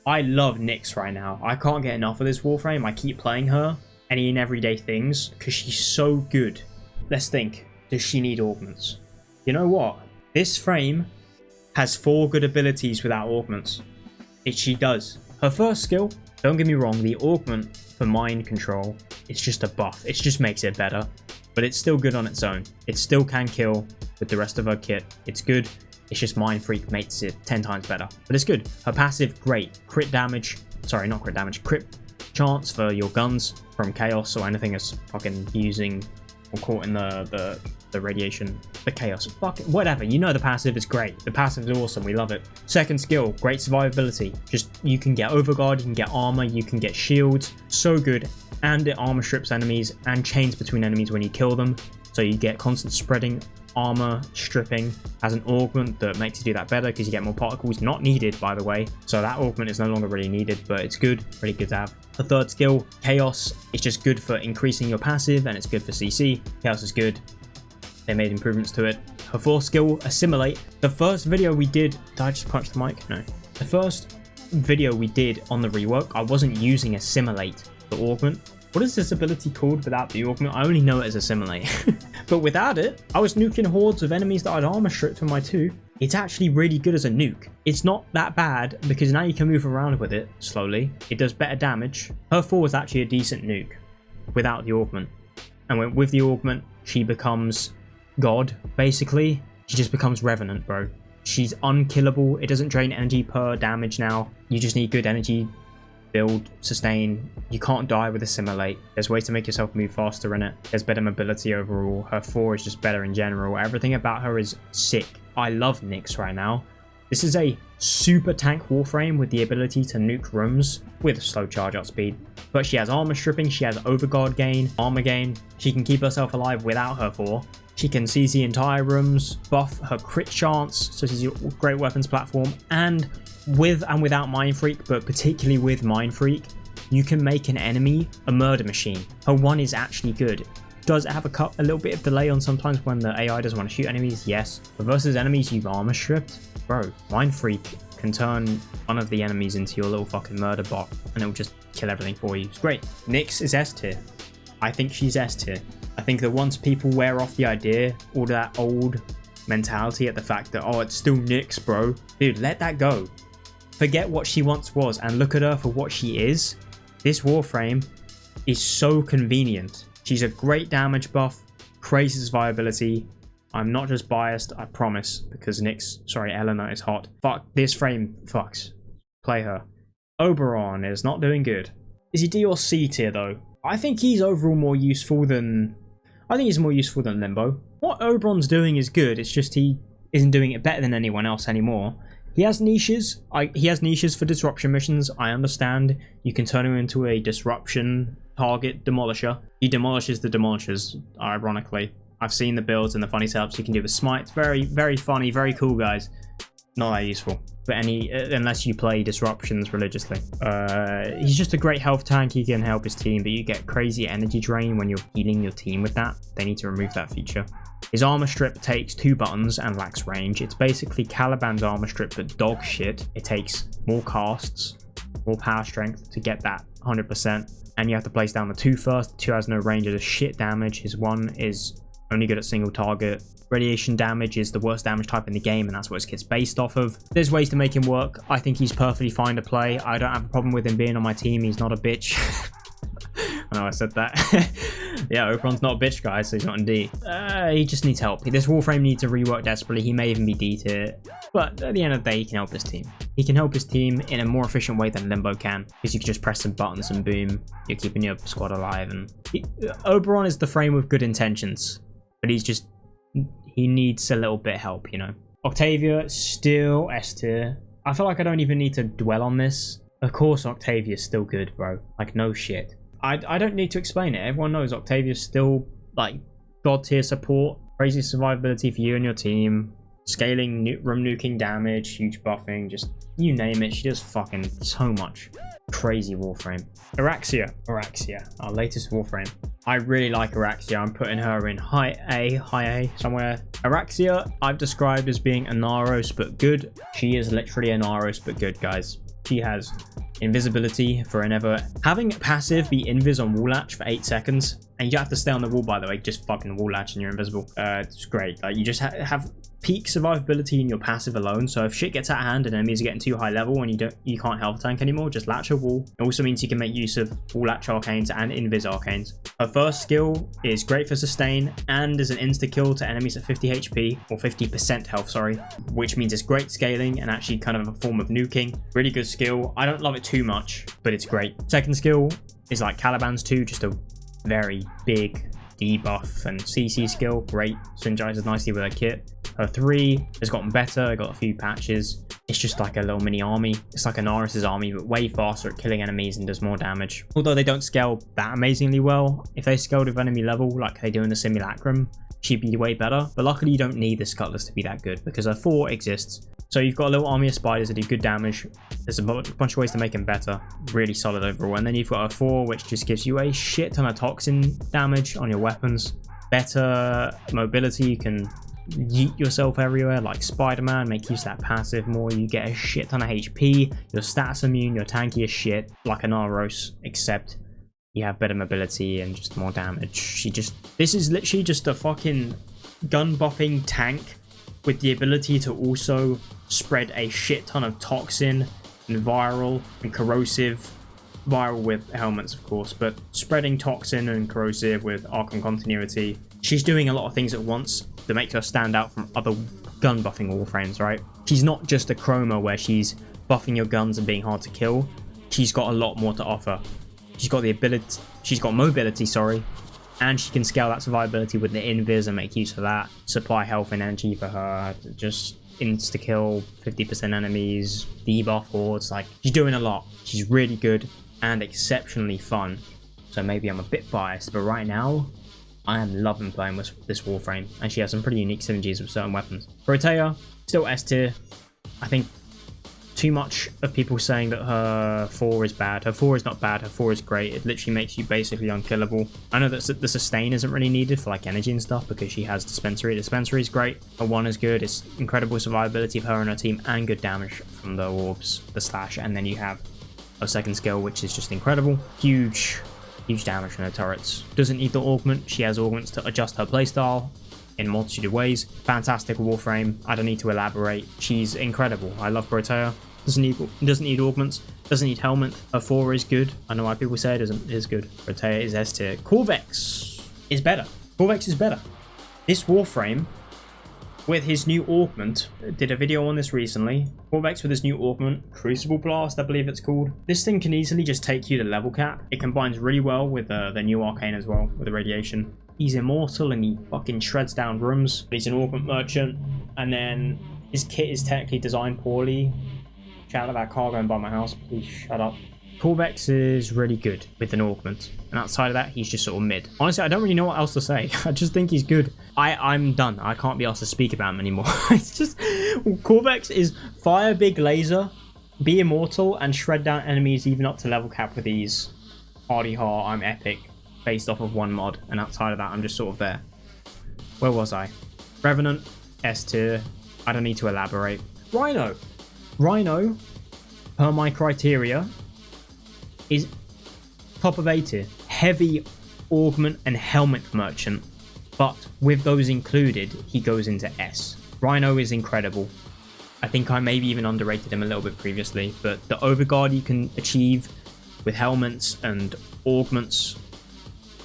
I love Nyx right now. I can't get enough of this Warframe. I keep playing her any and everyday things because she's so good. Let's think. Does she need augments? You know what? This frame has 4 good abilities without augments. She does. Her first skill Don't get me wrong, the augment for mind control, it's just a buff. It just makes it better, but it's still good on its own. It still can kill with the rest of her kit. It's good. It's just Mind Freak makes it 10 times better, but it's good. Her passive, great. Crit damage, sorry, not crit damage, crit chance for your guns from chaos or anything that's fucking using or caught in the radiation, the chaos, fuck it, whatever. You know the passive is great. The passive is awesome. We love it. Second skill, great survivability. Just you can get overguard, you can get armor, you can get shields. So good. And it armor strips enemies and chains between enemies when you kill them. So you get constant spreading, armor stripping as an augment that makes you do that better because you get more particles. Not needed, by the way. So that augment is no longer really needed, but it's good. Really good to have. The third skill, chaos, is just good for increasing your passive and it's good for CC. Chaos is good. They made improvements to it. Her fourth skill, assimilate. The first video we did I just punch the mic? No. The first video we did on the rework, I wasn't using assimilate, the augment. What is this ability called without the augment? I only know it as assimilate. But without it, I was nuking hordes of enemies that I'd armor stripped for my 2. It's actually really good as a nuke. It's not that bad because now you can move around with it slowly. It does better damage. Her 4 is actually a decent nuke without the augment. And with the augment, she becomes God, basically. She just becomes Revenant, bro. She's unkillable. It doesn't drain energy per damage now. You just need good energy, build, sustain. You can't die with assimilate. There's ways to make yourself move faster in it. There's better mobility overall. Her 4 is just better in general. Everything about her is sick. I love Nyx right now. This is a super tank Warframe with the ability to nuke rooms with slow charge up speed. But she has armor stripping, she has overguard gain, armor gain. She can keep herself alive without her 4. She can seize the entire rooms, buff her crit chance, so she's a great weapons platform, and with and without Mind Freak, but particularly with Mind Freak, you can make an enemy a murder machine. Her 1 is actually good. Does it have a little bit of delay on sometimes when the AI doesn't want to shoot enemies? Yes. But versus enemies you've armor stripped, bro, Mind Freak can turn one of the enemies into your little fucking murder bot, and it'll just kill everything for you. It's great. Nyx is S tier. I think she's S tier. I think that once people wear off the idea, all that old mentality at the fact that, oh, it's still Nyx, bro. Dude, let that go. Forget what she once was and look at her for what she is. This Warframe is so convenient. She's a great damage buff, crazy survivability. I'm not just biased, I promise, because Eleanor is hot. Fuck, this frame fucks. Play her. Oberon is not doing good. Is he D or C tier though? I think he's overall more useful than... I think he's more useful than Limbo. What Oberon's doing is good, it's just he isn't doing it better than anyone else anymore. He has niches. He has niches for disruption missions, I understand. You can turn him into a disruption target demolisher. He demolishes the demolishers, ironically. I've seen the builds and the funny setups you can do with Smite. Very, very funny, very cool, guys. Not that useful for unless you play disruptions religiously. He's just a great health tank. He can help his team, but you get crazy energy drain when you're healing your team with that. They need to remove that feature. His armor strip takes 2 buttons and lacks range. It's basically Caliban's armor strip, but dog shit. It takes more casts, more power strength to get that 100%. And you have to place down the 2 first. The 2 has no range, it does shit damage. His 1 is only good at single target. Radiation damage is the worst damage type in the game, and that's what his kit's based off of. There's ways to make him work. I think he's perfectly fine to play. I don't have a problem with him being on my team. He's not a bitch. I know I said that. Yeah, Oberon's not a bitch, guys, so he's not in D. He just needs help. This Warframe needs a rework desperately. He may even be D tier, but at the end of the day, he can help his team. He can help his team in a more efficient way than Limbo can, because you can just press some buttons and boom, you're keeping your squad alive. And Oberon is the frame with good intentions, but he needs a little bit of help, you know. Octavia, still S tier. I feel like I don't even need to dwell on this. Of course, Octavia's still good, bro. Like, no shit. I don't need to explain it. Everyone knows Octavia's still, like, god tier support. Crazy survivability for you and your team. Scaling, room nuking damage, huge buffing, just you name it. She does fucking so much. Crazy Warframe. Araxia, our latest Warframe. I really like Araxia. I'm putting her in high A somewhere. Araxia, I've described as being Inaros but good. She is literally Inaros but good, guys. She has invisibility for having passive be invis on wall latch for 8 seconds And you don't have to stay on the wall, by the way. Just fucking wall latch and you're invisible. It's great. Like, you just have peak survivability in your passive alone. So if shit gets out of hand and enemies are getting too high level and you can't health tank anymore, just latch a wall. It also means you can make use of wall latch arcanes and invis arcanes. Her first skill is great for sustain and is an insta kill to enemies at 50 HP or 50% health, sorry, which means it's great scaling and actually kind of a form of nuking. Really good skill. I don't love it too much, but it's great. Second skill is like Caliban's 2, just a very big debuff and CC skill. Great, synergizes nicely with her kit. Her 3 has gotten better, got a few patches. It's just like a little mini army. It's like Inaros' army, but way faster at killing enemies and does more damage. Although they don't scale that amazingly well, if they scaled with enemy level like they do in the Simulacrum, she'd be way better. But luckily you don't need this Cutlass to be that good because her 4 exists. So you've got a little army of spiders that do good damage. There's a bunch of ways to make them better. Really solid overall. And then you've got a 4, which just gives you a shit ton of toxin damage on your weapons. Better mobility. You can yeet yourself everywhere like Spider-Man. Make use of that passive more. You get a shit ton of HP. Your stats immune. You're tanky as shit. Like an Inaros, except you have better mobility and just more damage. This is literally just a fucking gun buffing tank with the ability to also spread a shit ton of toxin and viral and corrosive. Viral with helmets, of course, but spreading toxin and corrosive with Archon continuity. She's doing a lot of things at once that makes her stand out from other gun buffing Warframes, right? She's not just a Chroma where she's buffing your guns and being hard to kill. She's got a lot more to offer. She's got the ability, she's got mobility, sorry, and she can scale that survivability with the invis and make use of that. Supply health and energy for her, just insta-kill 50% enemies, debuff hordes. Like, she's doing a lot. She's really good and exceptionally fun. So maybe I'm a bit biased, but right now, I am loving playing with this Warframe. And she has some pretty unique synergies with certain weapons. Protea, still S tier. I think too much of people saying that her 4 is bad. Her 4 is not bad, her 4 is great. It literally makes you basically unkillable. I know that the sustain isn't really needed for like energy and stuff because she has dispensary. Dispensary is great. Her 1 is good. It's incredible survivability of her and her team and good damage from the orbs, the slash, and then you have her second skill, which is just incredible. Huge damage from her turrets. Doesn't need the augment. She has augments to adjust her playstyle in a multitude of ways. Fantastic Warframe. I don't need to elaborate. She's incredible. I love Protea. Doesn't need augments. Doesn't need helmet. Her 4 is good. I know why people say it is good. Protea is S tier. Corvex is better. Corvex is better. This Warframe with his new augment, did a video on this recently. Corvex with his new augment, Crucible Blast, I believe it's called. This thing can easily just take you to level cap. It combines really well with the new arcane as well, with the radiation. He's immortal and he fucking shreds down rooms. He's an augment merchant, and then his kit is technically designed poorly. Shout out that car going by my house, please shut up. Corvex is really good with an augment, and outside of that, he's just sort of mid. Honestly, I don't really know what else to say. I just think he's good. I'm done. I can't be asked to speak about him anymore. It's just, Corvex is fire big laser, be immortal, and shred down enemies even up to level cap with these. Hardy har, I'm epic, based off of 1 mod, and outside of that, I'm just sort of there. Where was I? Revenant, S tier. I don't need to elaborate. Rhino, per my criteria, is top of A tier. Heavy augment and helmet merchant, but with those included, he goes into S. Rhino is incredible. I think I maybe even underrated him a little bit previously, but the overguard you can achieve with helmets and augments,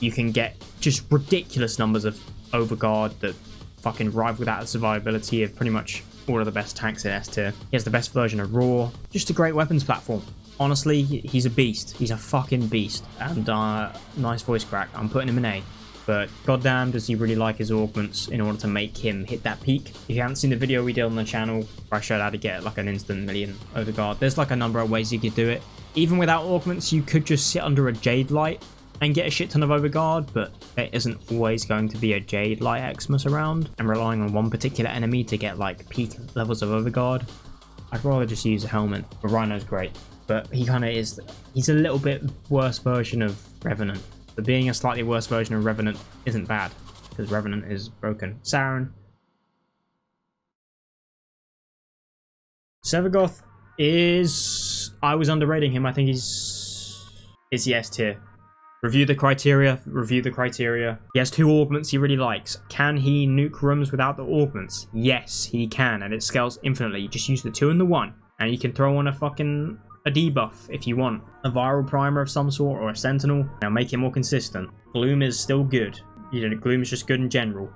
you can get just ridiculous numbers of overguard that fucking rival that survivability of pretty much all of the best tanks in S tier. He has the best version of Raw. Just a great weapons platform. Honestly, he's a beast. He's a fucking beast. And nice voice crack. I'm putting him in A. But goddamn, does he really like his augments in order to make him hit that peak. If you haven't seen the video we did on the channel where I showed how to get like an instant million overguard, there's like a number of ways you could do it. Even without augments, you could just sit under a Jade light and get a shit ton of overguard, but there isn't always going to be a Jade light Xmas around, and relying on one particular enemy to get like peak levels of overguard. I'd rather just use a helmet. But Rhino's great, but he kind of is, he's a little bit worse version of Revenant, but being a slightly worse version of Revenant isn't bad, because Revenant is broken. Saryn. Sevagoth is, I was underrating him. I think he's the S tier. Review the criteria. Review the criteria. He has 2 augments he really likes. Can he nuke rooms without the augments? Yes, he can, and it scales infinitely. You just use the 2 and the 1, and you can throw on a debuff if you want. A viral primer of some sort or a sentinel. Now make it more consistent. Gloom is still good. You know, Gloom is just good in general.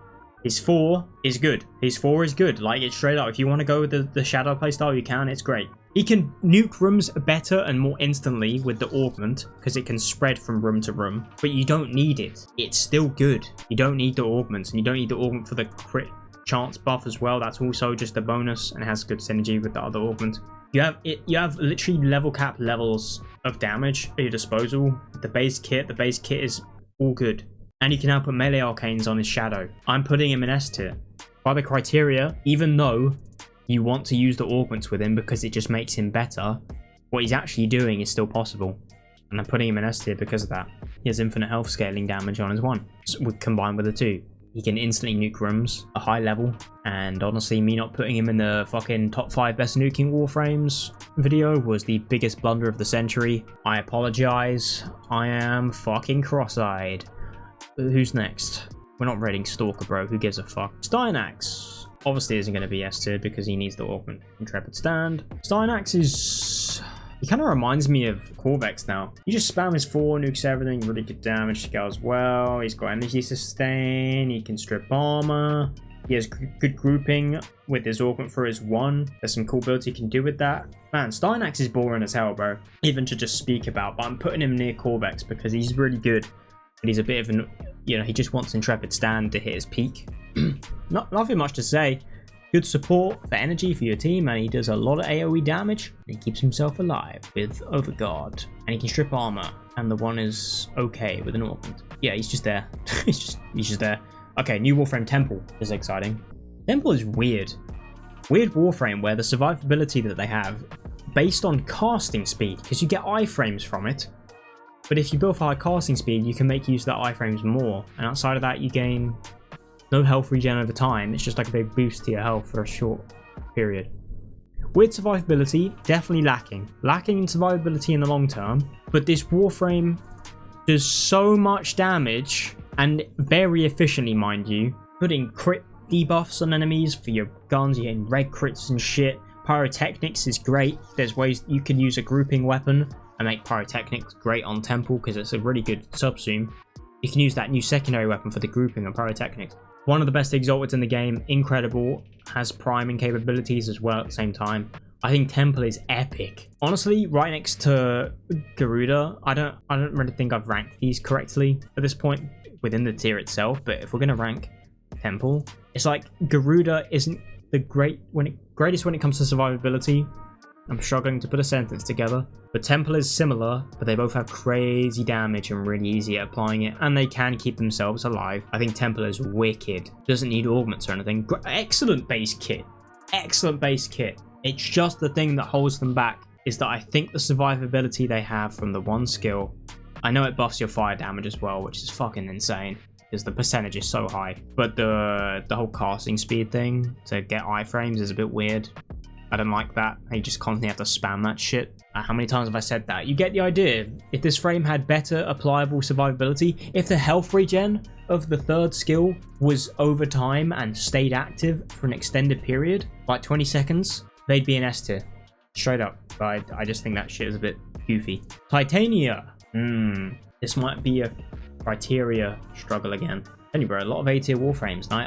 His 4 is good. His 4 is good. Like, it's straight up. If you want to go with the shadow playstyle, you can. It's great. He can nuke rooms better and more instantly with the augment because it can spread from room to room, but you don't need it. It's still good. You don't need the augments, and you don't need the augment for the crit chance buff as well. That's also just a bonus and has good synergy with the other augment. You have literally level cap levels of damage at your disposal. The base kit is all good. And you can now put melee arcanes on his shadow. I'm putting him in S tier. By the criteria, even though you want to use the augments with him because it just makes him better, what he's actually doing is still possible. And I'm putting him in S tier because of that. He has infinite health scaling damage on his 1, combined with the 2. He can instantly nuke rooms, a high level, and honestly, me not putting him in the fucking top 5 best nuking Warframes video was the biggest blunder of the century. I apologize. I am fucking cross-eyed. Who's next? We're not raiding Stalker, bro. Who gives a fuck? Stynax obviously isn't going to be S tier because he needs the augment. Intrepid Stand. Stynax is... he kind of reminds me of Corvex now. You just spam his 4, nukes everything, really good damage, scales well. He's got energy sustain, he can strip armor. He has good grouping with his augment for his 1. There's some cool builds he can do with that. Man, Stynax is boring as hell, bro. Even to just speak about, but I'm putting him near Corvex because he's really good. And he's a bit of an, you know, he just wants Intrepid Stand to hit his peak. Nothing much to say. Good support for energy for your team, and he does a lot of AoE damage. And he keeps himself alive with Overguard, and he can strip armor. And the 1 is okay with an augment. Yeah, he's just there. he's just there. Okay, new Warframe Temple is exciting. Temple is weird. Weird Warframe where the survivability that they have based on casting speed, because you get iframes from it. But if you build for high casting speed, you can make use of that iframes more. And outside of that, you gain no health regen over time. It's just like a big boost to your health for a short period. Weird survivability, definitely lacking. Lacking in survivability in the long term. But this Warframe does so much damage, and very efficiently, mind you. Putting crit debuffs on enemies for your guns, you're getting red crits and shit. Pyrotechnics is great. There's ways you can use a grouping weapon and make Pyrotechnics great on Temple because it's a really good subsume. You can use that new secondary weapon for the grouping of Pyrotechnics. One of the best exalted in the game, incredible, has priming capabilities as well at the same time. I think Temple is epic. Honestly, right next to Garuda, I don't really think I've ranked these correctly at this point within the tier itself, but if we're gonna rank Temple, it's like Garuda isn't the greatest when it comes to survivability. I'm struggling to put a sentence together. But Temple is similar, but they both have crazy damage and really easy at applying it, and they can keep themselves alive. I think Temple is wicked. Doesn't need augments or anything. Excellent base kit. Excellent base kit. It's just the thing that holds them back is that I think the survivability they have from the 1 skill, I know it buffs your fire damage as well, which is fucking insane because the percentage is so high. But the whole casting speed thing to get iframes is a bit weird. I don't like that. You just constantly have to spam that shit. How many times have I said that? You get the idea. If this frame had better applicable survivability, if the health regen of the 3rd skill was over time and stayed active for an extended period, like 20 seconds, they'd be an S tier. Straight up. But I just think that shit is a bit goofy. Titania. This might be a criteria struggle again. Anyway, a lot of A tier Warframes. And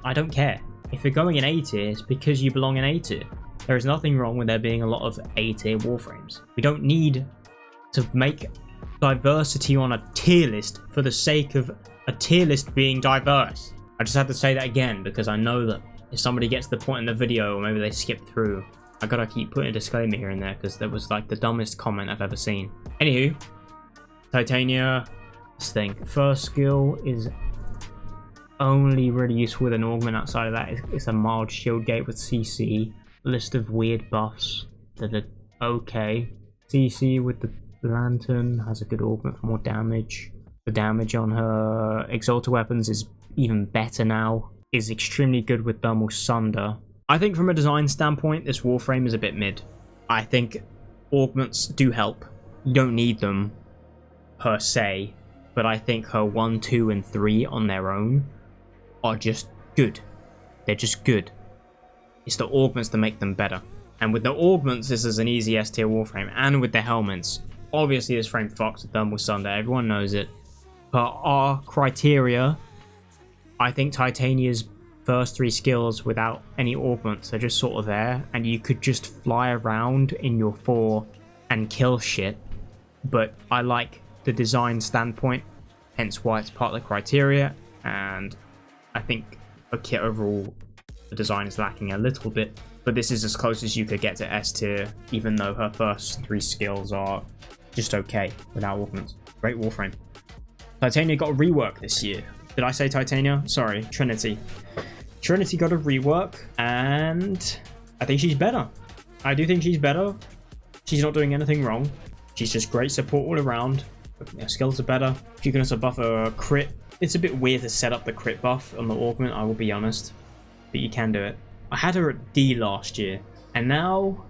I don't care. If you're going in A tier, it's because you belong in A tier. There is nothing wrong with there being a lot of A tier Warframes. We don't need to make diversity on a tier list for the sake of a tier list being diverse. I just had to say that again because I know that if somebody gets to the point in the video or maybe they skip through, I gotta keep putting a disclaimer here and there because that was like the dumbest comment I've ever seen. Anywho, Titania, this thing. 1st skill is only really useful with an augment. Outside of that, it's a mild shield gate with CC. List of weird buffs that are okay. CC with the lantern has a good augment for more damage. The damage on her exalted weapons is even better now. Is extremely good with thermal sunder. I think from a design standpoint, this Warframe is a bit mid. I think augments do help. You don't need them per se, but I think her 1, 2, and 3 on their own are just good. They're just good. It's the augments that make them better. And with the augments, this is an easy S tier Warframe. And with the helmets, obviously this frame fucks with Thermal Sunder, everyone knows it. But our criteria, I think Titania's first 3 skills without any augments are just sort of there, and you could just fly around in your 4 and kill shit. But I like the design standpoint, hence why it's part of the criteria, and I think the kit overall, the design is lacking a little bit, but this is as close as you could get to S tier, even though her first 3 skills are just okay without augments. Great Warframe. Titania got a rework this year. Did I say Titania? Sorry, Trinity. Trinity got a rework, and I think she's better. I do think she's better. She's not doing anything wrong. She's just great support all around. Her skills are better. She can also buff a crit. It's a bit weird to set up the crit buff on the augment, I will be honest, but you can do it. I had her at D last year, and now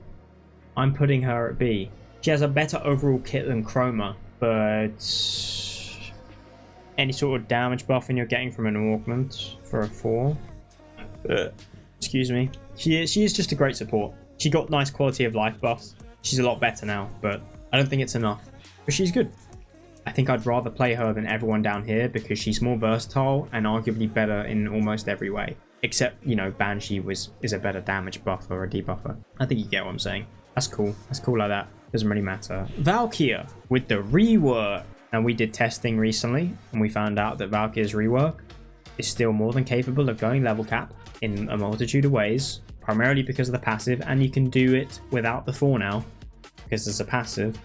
I'm putting her at B. She has a better overall kit than Chroma, but any sort of damage buffing you're getting from an augment for a 4. Excuse me. She is just a great support. She got nice quality of life buffs. She's a lot better now, but I don't think it's enough. But she's good. I think I'd rather play her than everyone down here because she's more versatile and arguably better in almost every way. Except, you know, Banshee is a better damage buffer or a debuffer. I think you get what I'm saying. That's cool. That's cool like that. Doesn't really matter. Valkyria with the rework. And we did testing recently and we found out that Valkyria's rework is still more than capable of going level cap in a multitude of ways, primarily because of the passive, and you can do it without the 4 now because there's a passive,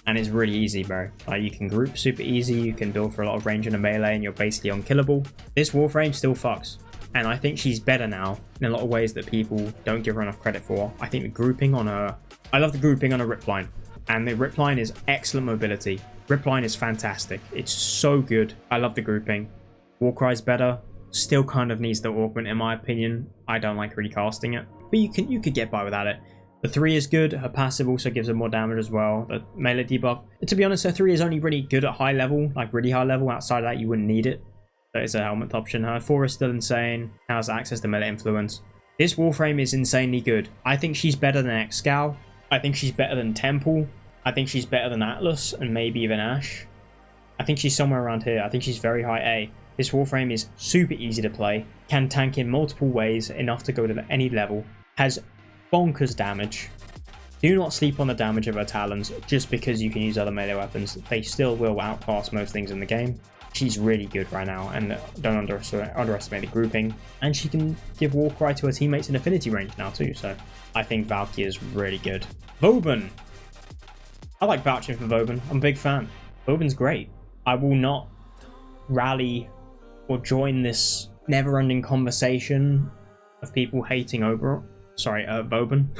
and it's really easy, bro. Like, you can group super easy, you can build for a lot of range in a melee, and you're basically unkillable. This Warframe still fucks, and I think she's better now in a lot of ways that people don't give her enough credit for. I think the grouping on her, I love the grouping on a rip line, and the rip line is excellent mobility. Rip line is fantastic. It's so good. I love the grouping. Warcry's better. Still kind of needs the augment in my opinion. I don't like recasting it, but you could get by without it. The 3 is good. Her passive also gives her more damage as well. The melee debuff. To be honest, her 3 is only really good at high level, like really high level. Outside of that, you wouldn't need it. That is a helmet option. Her 4 is still insane. Has access to melee influence. This Warframe is insanely good. I think she's better than Excal. I think she's better than Temple. I think she's better than Atlas and maybe even Ash. I think she's somewhere around here. I think she's very high A. This Warframe is super easy to play. Can tank in multiple ways, enough to go to any level. Has bonkers damage. Do not sleep on the damage of her talons just because you can use other melee weapons. They still will outclass most things in the game. She's really good right now, and don't underestimate the grouping. And she can give Warcry to her teammates in affinity range now too, so I think Valkyrie is really good. Vauban! I like vouching for Vauban. I'm a big fan. Vauban's great. I will not rally or join this never-ending conversation of people hating over Vauban.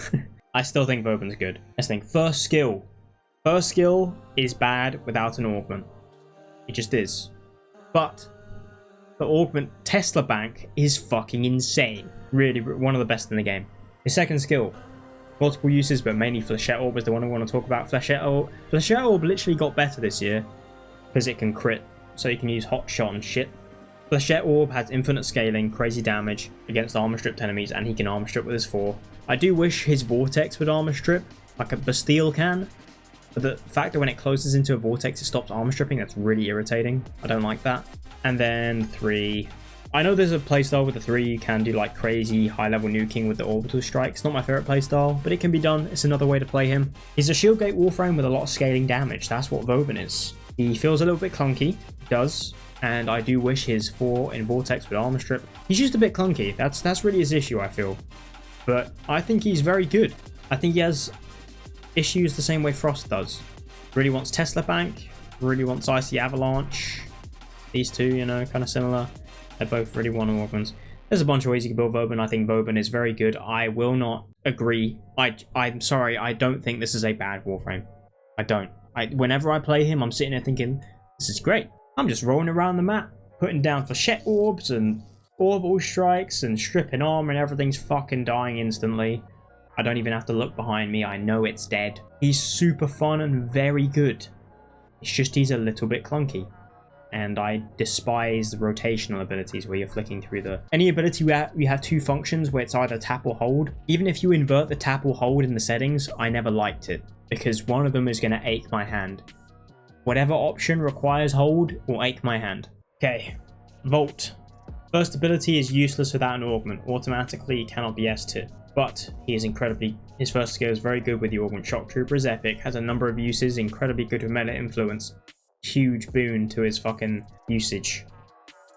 I still think Vauban's good. Let's think. First skill. First skill is bad without an augment. It just is. But the augment Tesla Bank is fucking insane. Really, one of the best in the game. His second skill. Multiple uses, but mainly Flechette Orb is the one I want to talk about. Flechette Orb literally got better this year because it can crit, so you can use Hot Shot and shit. Flechette Orb has infinite scaling, crazy damage against armor stripped enemies, and he can armor strip with his 4. I do wish his Vortex would armor strip, like a Bastille can, but the fact that when it closes into a Vortex it stops armor stripping, that's really irritating. I don't like that. And then 3. I know there's a playstyle with the 3, you can do like crazy high-level nuking with the orbital strikes. Not my favorite playstyle, but it can be done. It's another way to play him. He's a shield gate Warframe with a lot of scaling damage. That's what Vauban is. He feels a little bit clunky, does, and I do wish his 4 in Vortex would armor strip. He's just a bit clunky. That's really his issue, I feel. But I think he's very good. I think he has issues the same way Frost does. Really wants Tesla Bank, really wants Icy Avalanche. These two, you know, kind of similar. They're both really one organs. There's a bunch of ways you can build Vauban. I think Vauban is very good. I will not agree. I'm sorry, I don't think this is a bad Warframe. I don't. Whenever I play him, I'm sitting there thinking, this is great. I'm just rolling around the map, putting down Flechette Orbs and orbital strikes and stripping armor, and everything's fucking dying instantly. I don't even have to look behind me. I know it's dead. He's super fun and very good. It's just he's a little bit clunky. and I despise the rotational abilities where you're flicking through the... Any ability where you have two functions where it's either tap or hold. Even if you invert the tap or hold in the settings, I never liked it, because one of them is going to ache my hand. Whatever option requires hold will ache my hand. Okay, Volt. First ability is useless without an augment. Automatically, it cannot be S tier. But he is incredibly... His first skill is very good with the augment. Shock Trooper is epic. Has a number of uses. Incredibly good with meta influence. Huge boon to his fucking usage.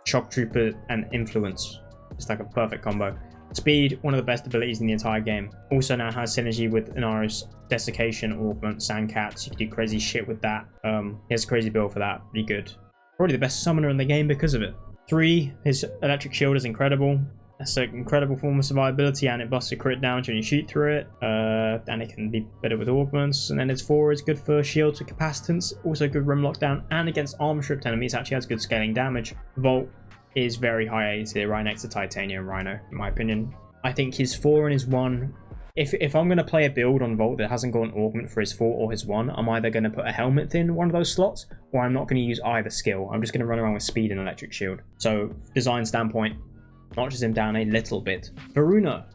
Shock Trooper and influence. It's like a perfect combo. Speed, one of the best abilities in the entire game. Also now has synergy with Inaros, Desiccation, Augment, Sandcats. You can do crazy shit with that. He has a crazy build for that. Pretty good. Probably the best summoner in the game because of it. 3, his electric shield is incredible. That's an incredible form of survivability, and it busts a crit damage when you shoot through it. And it can be better with augments. And then his 4 is good for shields with capacitance, also good rim lockdown, and against armor stripped enemies actually has good scaling damage. Volt is very high A tier, right next to Titanium Rhino, in my opinion. I think his 4 and his 1... If I'm going to play a build on Volt that hasn't got an augment for his 4 or his 1, I'm either going to put a helmet in one of those slots, or I'm not going to use either skill. I'm just going to run around with speed and electric shield. So, design standpoint, notches him down a little bit. Varuna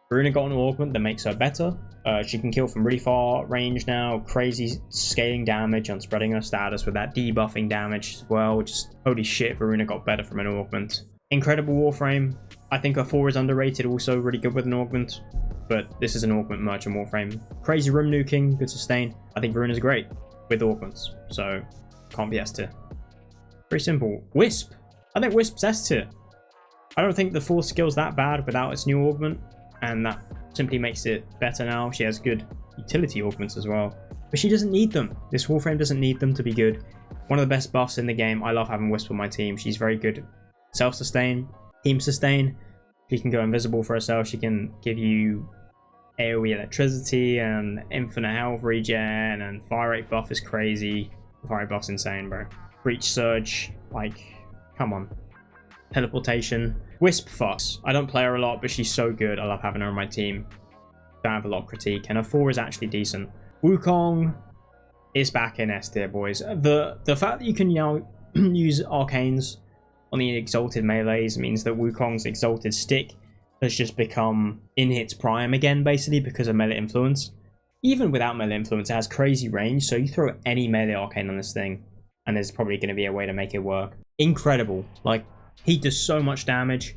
got an augment that makes her better. She can kill from really far range now. Crazy scaling damage on spreading her status with that debuffing damage as well. Just holy shit, Varuna got better from an augment. Incredible Warframe. I think her 4 is underrated, also really good with an augment. But this is an augment merchant Warframe. Crazy room nuking, good sustain. I think Varuna's great with augments, so can't be S tier. Very simple. Wisp. I think Wisp's S tier. I don't think the 4th skill's that bad without its new augment, and that simply makes it better now. She has good utility augments as well, but she doesn't need them. This Warframe doesn't need them to be good. One of the best buffs in the game. I love having Wisp on my team. She's very good. Self-sustain, team sustain. She can go invisible for herself. She can give you AoE electricity and infinite health regen, and fire rate buff is crazy. Fire rate buff's insane, bro. Breach surge, like, come on. Teleportation. Wisp fucks. I don't play her a lot, but she's so good. I love having her on my team. Don't have a lot of critique, and her 4 is actually decent. Wukong is back in S tier, boys. The fact that you can now use arcanes on the exalted melees means that Wukong's exalted stick has just become in its prime again, basically, because of melee influence. Even without melee influence, it has crazy range, so you throw any melee arcane on this thing, and there's probably going to be a way to make it work. Incredible. Like, he does so much damage.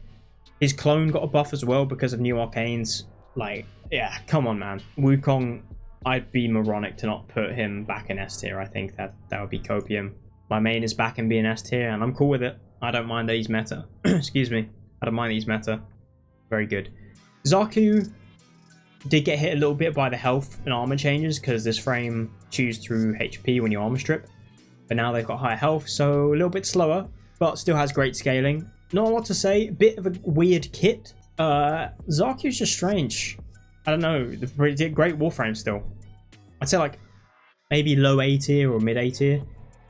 His clone got a buff as well because of new arcanes. Like, yeah, come on, man. Wukong, I'd be moronic to not put him back in S tier. I think that would be copium. My main is back in being S tier, and I'm cool with it. I don't mind that he's meta. Excuse me. I don't mind that he's meta. Very good. Zaku did get hit a little bit by the health and armor changes because this frame chews through HP when you armor strip. But now they've got higher health, so a little bit slower, but still has great scaling. Not a lot to say. Bit of a weird kit. Zaku's just strange. I don't know. They did great Warframe still. I'd say like maybe low A tier or mid A tier.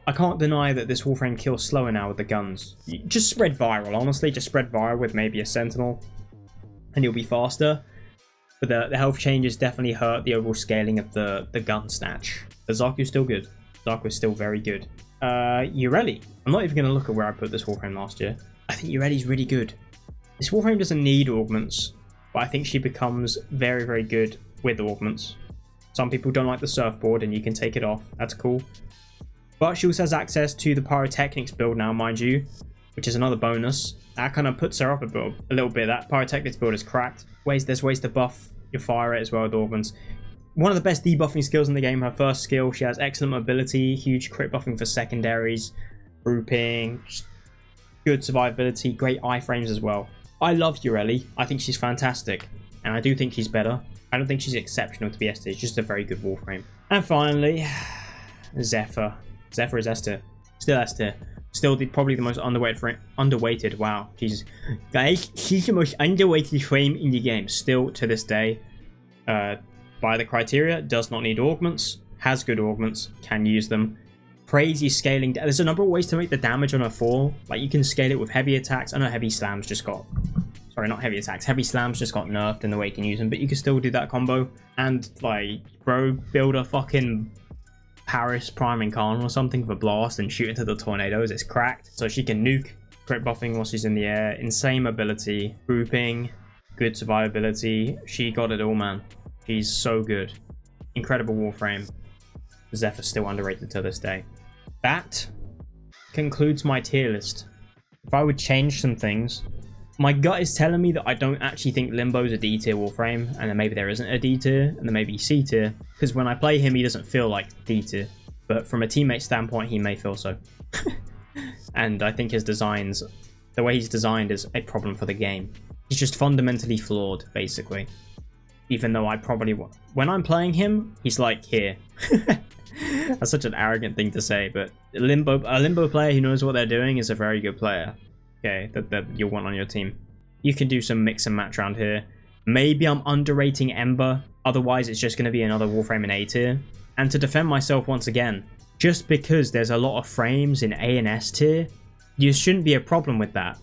I can't deny that this Warframe kills slower now with the guns. Just spread viral, honestly. Just spread viral with maybe a Sentinel and you'll be faster. But the health changes definitely hurt the overall scaling of the gun snatch. But Zaku's still good. Zaku's still very good. Ureli. I'm not even going to look at where I put this Warframe last year. I think Ureli's really good. This Warframe doesn't need augments, but I think she becomes very, very good with augments. Some people don't like the surfboard and you can take it off. That's cool. But she also has access to the Pyrotechnics build now, mind you, which is another bonus. That kind of puts her up a little bit. That Pyrotechnics build is cracked. There's ways to buff your fire rate as well with augments. One of the best debuffing skills in the game, her first skill. She has excellent mobility, huge crit buffing for secondaries, grouping, good survivability, great iframes as well. I love Ureli. I think she's fantastic, and I do think she's better. I don't think she's exceptional to be S tier. She's just a very good Warframe. And finally, Zephyr. Zephyr is S tier. Still S tier. Still probably the most underweighted. Wow. Jesus. Guys, she's the most underweighted frame in the game. Still to this day. By the criteria, does not need augments. Has good augments. Can use them. Crazy scaling. There's a number of ways to make the damage on her fall. Like you can scale it with heavy attacks. I know heavy slams just got... Sorry, not heavy attacks. Heavy slams just got nerfed in the way you can use them. But you can still do that combo. And like, bro, build a fucking Paris Prime Incarnate or something for blast and shoot into the tornadoes. It's cracked, so she can nuke, crit buffing while she's in the air, insane mobility, grouping, good survivability. She got it all, man. She's so good. Incredible Warframe. Zephyr's still underrated to this day. That concludes my tier list. If I would change some things, my gut is telling me that I don't actually think Limbo's a D tier Warframe, and then maybe there isn't a D tier, and then maybe C tier, because when I play him, he doesn't feel like D tier. But from a teammate standpoint, he may feel so. And I think his designs, the way he's designed is a problem for the game. He's just fundamentally flawed, basically. Even though I probably, when I'm playing him, he's like here. That's such an arrogant thing to say, but a Limbo player who knows what they're doing is a very good player. Okay, that you'll want on your team. You can do some mix and match around here. Maybe I'm underrating Ember. Otherwise, it's just going to be another Warframe in A tier. And to defend myself once again, just because there's a lot of frames in A and S tier, you shouldn't be a problem with that.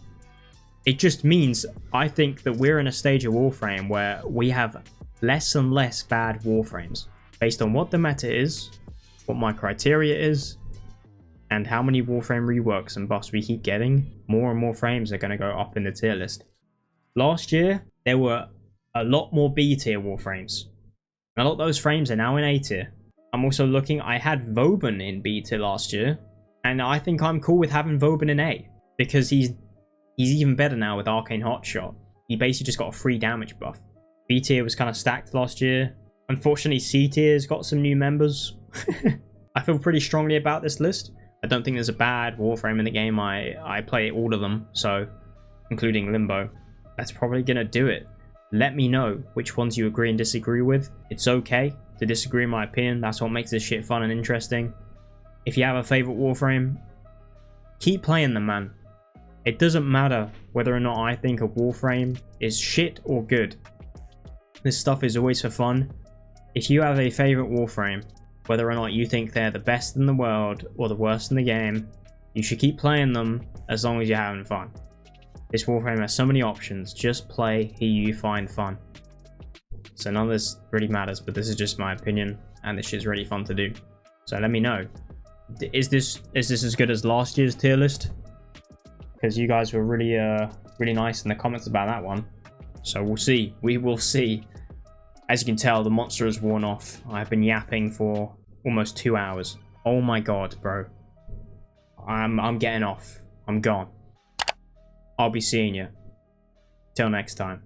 It just means I think that we're in a stage of Warframe where we have less and less bad Warframes based on what the meta is, what my criteria is, and how many Warframe reworks and buffs we keep getting. More and more frames are going to go up in the tier list. Last year, there were a lot more B tier Warframes. A lot of those frames are now in A tier. I'm also looking, I had Vauban in B tier last year, and I think I'm cool with having Vauban in A, because he's even better now with Arcane Hotshot. He basically just got a free damage buff. B tier was kind of stacked last year. Unfortunately, C tier's got some new members. I feel pretty strongly about this list. I don't think there's a bad Warframe in the game. I play all of them, so including Limbo. That's probably gonna do it. Let me know which ones you agree and disagree with. It's okay to disagree in my opinion. That's what makes this shit fun and interesting. If you have a favorite Warframe, keep playing them, man. It doesn't matter whether or not I think a Warframe is shit or good. This stuff is always for fun. If you have a favorite Warframe, whether or not you think they're the best in the world or the worst in the game, you should keep playing them as long as you're having fun. This Warframe has so many options. Just play who you find fun. So none of this really matters, but this is just my opinion, and this shit's really fun to do. So let me know. Is this as good as last year's tier list? Because you guys were really nice in the comments about that one. So we'll see. We will see. As you can tell, the monster has worn off. I've been yapping for almost 2 hours. Oh my god, bro. I'm getting off. I'm gone. I'll be seeing you. Till next time.